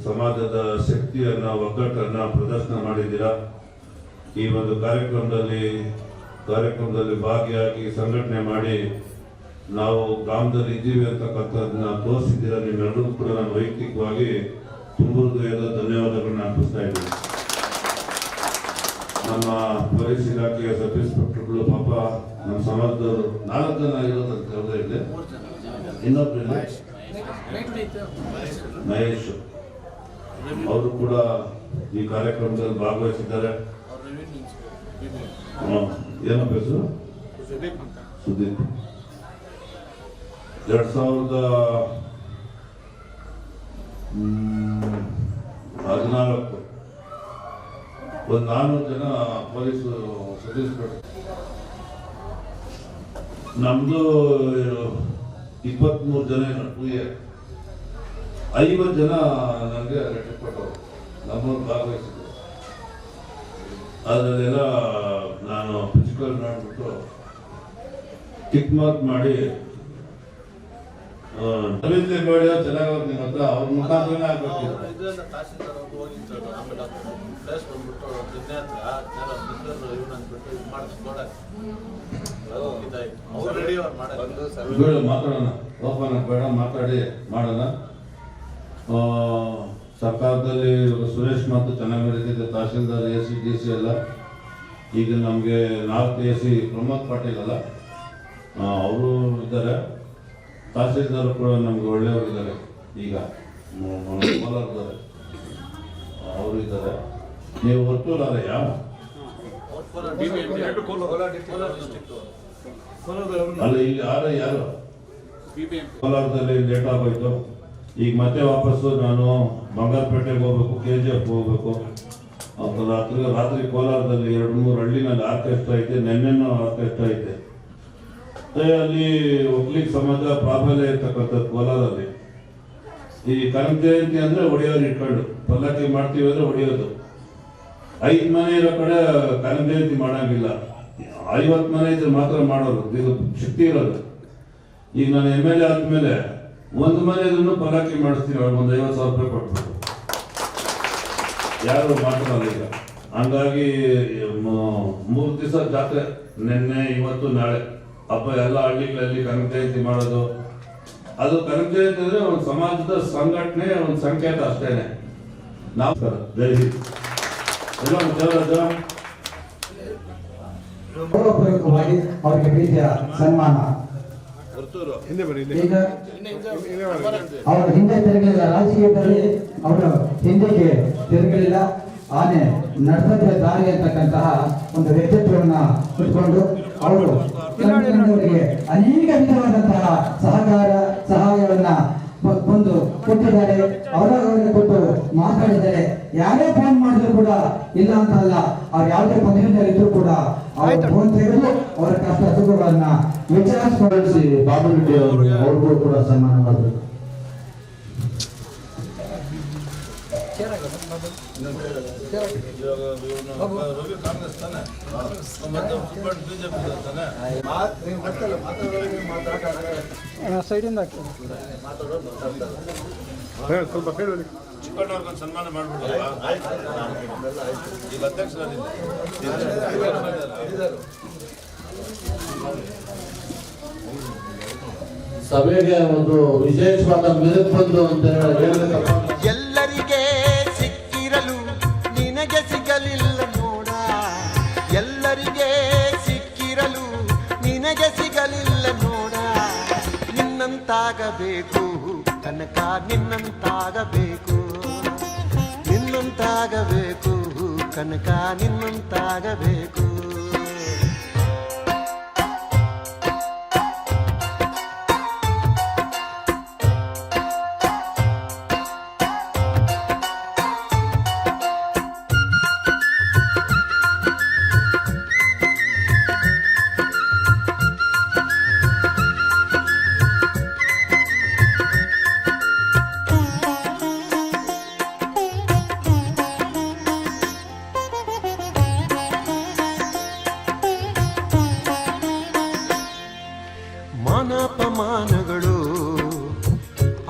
ಸಮಾಜದ ಶಕ್ತಿಯನ್ನ, ಒಗ್ಗಟ್ಟನ್ನ ಪ್ರದರ್ಶನ ಮಾಡಿದ್ದೀರಾ. ಈ ಒಂದು ಕಾರ್ಯಕ್ರಮದಲ್ಲಿ ಭಾಗಿಯಾಗಿ ಸಂಘಟನೆ ಮಾಡಿ ನಾವು ಗ್ರಾಮದಲ್ಲಿ ಇದ್ದೀವಿ ಅಂತಕ್ಕಂಥದ್ದನ್ನ ತೋರಿಸಿದ್ದೀರಾ. ನಿಮ್ಮೆಲ್ಲರಿಗೂ ಕೂಡ ನಾನು ವೈಯಕ್ತಿಕವಾಗಿ ತುಂಬ ಹೃದಯದ ಧನ್ಯವಾದಗಳನ್ನ ಅರ್ಪಿಸ್ತಾ ಇದ್ದೀನಿ. ನಮ್ಮ ಪೊಲೀಸ್ ಇಲಾಖೆಯ ಸಬ್ ಇನ್ಸ್ಪೆಕ್ಟರ್ಗಳು ಪಾಪ ನಮ್ಮ ಸಮಾಜದವರು 4 ಜನ ಇರೋದಂತ ಹೇಳಿದ್ರೆ, ಇನ್ನೊಬ್ರು ಮಹೇಶ್ ಅವರು ಕೂಡ ಈ ಕಾರ್ಯಕ್ರಮದಲ್ಲಿ ಭಾಗವಹಿಸಿದ್ದಾರೆ. ಏನಪ್ಪ ಹೆಸರು? ಸುದೀಪ್. 2014 ಒಂದು 400 ಜನ ಪೊಲೀಸು ಸಬ್ ಇನ್ಸ್ಪೆಕ್ಟರ್. ನಮ್ದು 23 ಜನ 50 ಜನ ನನಗೆ ಲೆಟರ್ ಕೊಟ್ಟವರು, ನಮ್ಮನ್ನು ಭಾಗವಹಿಸಿದ್ರು. ಅದರಲ್ಲೆಲ್ಲ ನಾನು ಫಿಸಿಕಲ್ ಮಾಡಿಬಿಟ್ಟು ಟಿಕ್ ಮಾರ್ಕ್ ಮಾಡಿ ಚೆನ್ನಾಗಿ ನಿಮ್ಮ ಹತ್ರ ಅವ್ರ ಮುಖಾಂತರ ಆಗ್ಬೇಕು. ಮಾತಾಡೋಣ, ಓಪನ್ ಬೇಡ, ಮಾತಾಡಿ ಮಾಡೋಣ. ಸರ್ಕಾರದಲ್ಲಿ ಸುರೇಶ್ ಮಾತು ಚೆನ್ನಾಗಿ ನಡೀತಿದೆ. ತಹಶೀಲ್ದಾರ್ AC DC ಎಲ್ಲ ಈಗ ನಮಗೆ 4 AC ಪ್ರಮೋದ್ ಪಾಟೀಲ್ ಅಲ್ಲ ಅವರು ಇದ್ದಾರೆ. ತಹಶೀಲ್ದಾರ್ ಕೂಡ ನಮ್ಗೆ ಒಳ್ಳೆಯವರಿದ್ದಾರೆ. ಈಗ ಕೋಲಾರದವ್ರೆ ಅವರು ಇದ್ದಾರೆ. ನೀವು ಹೊರ್ತೂರಯ್ಯ ಅಲ್ಲ, ಇಲ್ಲಿ ಯಾರು ಕೋಲಾರದಲ್ಲಿ ಲೇಟ್ ಆಗೋಯ್ತು. ಈಗ ಮತ್ತೆ ವಾಪಸ್ಸು ನಾನು ಬಂಗಾರಪೇಟೆಗೆ ಹೋಗ್ಬೇಕು, KGF ಹೋಗ್ಬೇಕು. ರಾತ್ರಿ ಕೋಲಾರದಲ್ಲಿ 2-3 ಹಳ್ಳಿನಲ್ಲಿ ಆರ್ಕೆಸ್ಟ್ರಾ ಐತೆ, ನೆನ್ನೆನೂ ಆರ್ಕೆಸ್ಟ್ರಾ ಐತೆ. ಅಲ್ಲಿ ಒಗ್ಲಿಕ್ ಸಮಾಜ ಪ್ರಾಬಲ್ಯ ಇರ್ತಕ್ಕಂಥದ್ದು ಕೋಲಾರಲ್ಲಿ. ಈ ಕನಕ ಜಯಂತಿ ಅಂದ್ರೆ ಹೊಡೆಯೋರು ಇಟ್ಕೊಂಡು ಪಲ್ಲಕ್ಕಿ ಮಾಡ್ತೀವಿ ಅಂದ್ರೆ ಹೊಡೆಯೋದು. 5 ಮನೆ ಇರೋ ಕಡೆ ಕನಕ ಜಯಂತಿ ಮಾಡಂಗಿಲ್ಲ, 50 ಮನೆ ಇದ್ರೆ ಮಾತ್ರ ಮಾಡೋರು. ಇದು ಶಕ್ತಿ ಇರೋದು. ಈಗ ನಾನು MLA ಆದ್ಮೇಲೆ 1 ಮನೆ ಇದ್ರೂ ಪಲ್ಲಕ್ಕಿ ಮಾಡಿಸ್ತೀನಿ, ಒಂದು 50,000 ರೂಪಾಯಿ ಕೊಟ್ಬಿಟ್ಟು. ಯಾರು ಮಾತಾಡಲ್ಲ ಈಗ. ಹಂಗಾಗಿ 3 ದಿವಸ ಜಾತ್ರೆ, ನಿನ್ನೆ ಇವತ್ತು ನಾಳೆ ಹಬ್ಬ. ಎಲ್ಲ ಹಳ್ಳಿಗಳಲ್ಲಿ ಕನಕ ಜಯಂತಿ ಮಾಡೋದು. ಅದು ಕನಕ ಜಯಂತಿ ಅಂದ್ರೆ ಒಂದು ಸಮಾಜದ ಸಂಘಟನೆ, ಒಂದು ಸಂಕೇತ ಅಷ್ಟೇನೆ. ನಾವು ಜೈ ಹಿಂದ್. ಗೌರವಪೂರ್ವಕವಾಗಿ ಅವರಿಗೆ ಪ್ರೀತಿಯ ಸನ್ಮಾನ. ಈಗ ಅವರ ಹಿಂದೆ ತಿರುಗಲಿಲ್ಲ, ರಾಜಕೀಯದಲ್ಲಿ ಅವರು ಹಿಂದೆಗೆ ತಿರುಗಲಿಲ್ಲ. ಆನೆ ನಡೆದ ದಾರಿ ಅಂತಕ್ಕಂತಹ ಒಂದು ವ್ಯಕ್ತಿತ್ವವನ್ನ ಇಟ್ಕೊಂಡು ಅವರು ಅವರಿಗೆ ಅನೇಕ ವಿಧವಾದಂತಹ ಸಹಾಯವನ್ನ ಒಂದು ಕೊಟ್ಟಿದ್ದಾರೆ. ಅವರವರಿಗೆ ಕೊಟ್ಟು ಮಾತಾಡಿದ್ದಾರೆ. ಯಾರೇ ಫೋನ್ ಮಾಡಿದ್ರು ಕೂಡ ಇಲ್ಲ ಅಂತ ಅಲ್ಲ, ಅವ್ರು ಯಾವುದೇ ಪದವಿಯಲ್ಲಿದ್ರು ಕೂಡ ಅವ್ರ ಫೋನ್ ತೆಗೆದು ಅವರ ಕಷ್ಟ ಸುಖಗಳನ್ನ ವಿಚಾರಿಸಿ ಬಾಬು ರೆಡ್ಡಿ ಅವರು ಅವ್ರಿಗೂ ಕೂಡ ಸನ್ಮಾನ ಮಾಡಬೇಕು. ಸೈಡಿಂದ ಸ್ವಲ್ಪ ಹೇಳಿ ಚಿಕ್ಕಣ್ಣವ್ರಿಗೆ ಸನ್ಮಾನ ಮಾಡ್ಬಿಡಲ್ಲ ಈಗ ಅಧ್ಯಕ್ಷರಾಗಿದ್ದಾರೆ. ಸಭೆಗೆ ಒಂದು ವಿಶೇಷವಾದ ಮೆರುಗು ಬಂದು ಅಂತ ಹೇಳಿ ಎಲ್ಲರಿಗೆ ಸಿಕ್ಕಿರಲು ನಿನಗೆ ಸಿಗಲಿಲ್ಲ ನೋಡ, ಎಲ್ಲರಿಗೆ ಸಿಕ್ಕಿರಲು ನಿನಗೆ ಸಿಗಲಿಲ್ಲ ನೋಡ. ನಿನ್ನಂತಾಗಬೇಕು ಕನಕ, ನಿನ್ನಂತಾಗಬೇಕು, ನಿನ್ನಂತಾಗಬೇಕು ಕನಕ, ನಿನ್ನಂತಾಗಬೇಕು. ಮಾನಪಮಾನಗಳು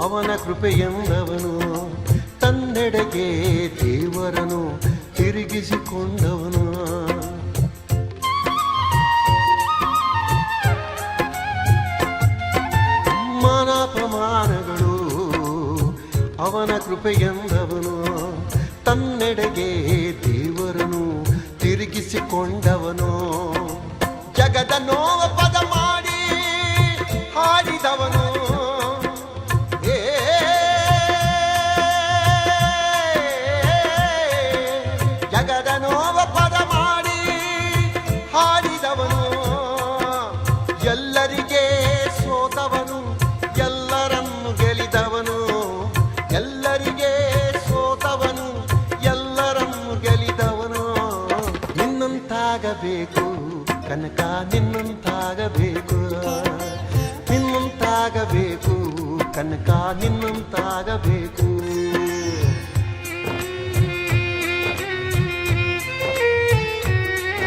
ಅವನ ಕೃಪೆಯೆಂದವನು, ತನ್ನೆಡೆಗೆ ದೇವರನು ತಿರುಗಿಸಿಕೊಂಡವನು. ಮಾನಪಮಾನಗಳು ಅವನ ಕೃಪೆಯೆಂದವನು, ತನ್ನೆಡೆಗೆ ದೇವರನು ತಿರುಗಿಸಿಕೊಂಡವನು. ಜಗದ ನೋವ ಪದ ಮಾಡಿ ಹಾಡಿದವನು, ಜಗದ ನೋವ ಪದ ಮಾಡಿ ಹಾಡಿದವನು. ಎಲ್ಲರಿಗೆ ಸೋತವನು, ಎಲ್ಲರನ್ನು ಗೆಲಿದವನು. ಎಲ್ಲರಿಗೆ ಸೋತವನು, ಎಲ್ಲರನ್ನು ಗೆಲಿದವನು. ನಿನ್ನಂತಾಗಬೇಕು ಕನಕ, ನಿನ್ನಂತಾಗಬೇಕು, ನಿನ್ನಂತಾಗಬೇಕು ಕನಕ, ನಿನ್ನಂತಾಗಬೇಕು.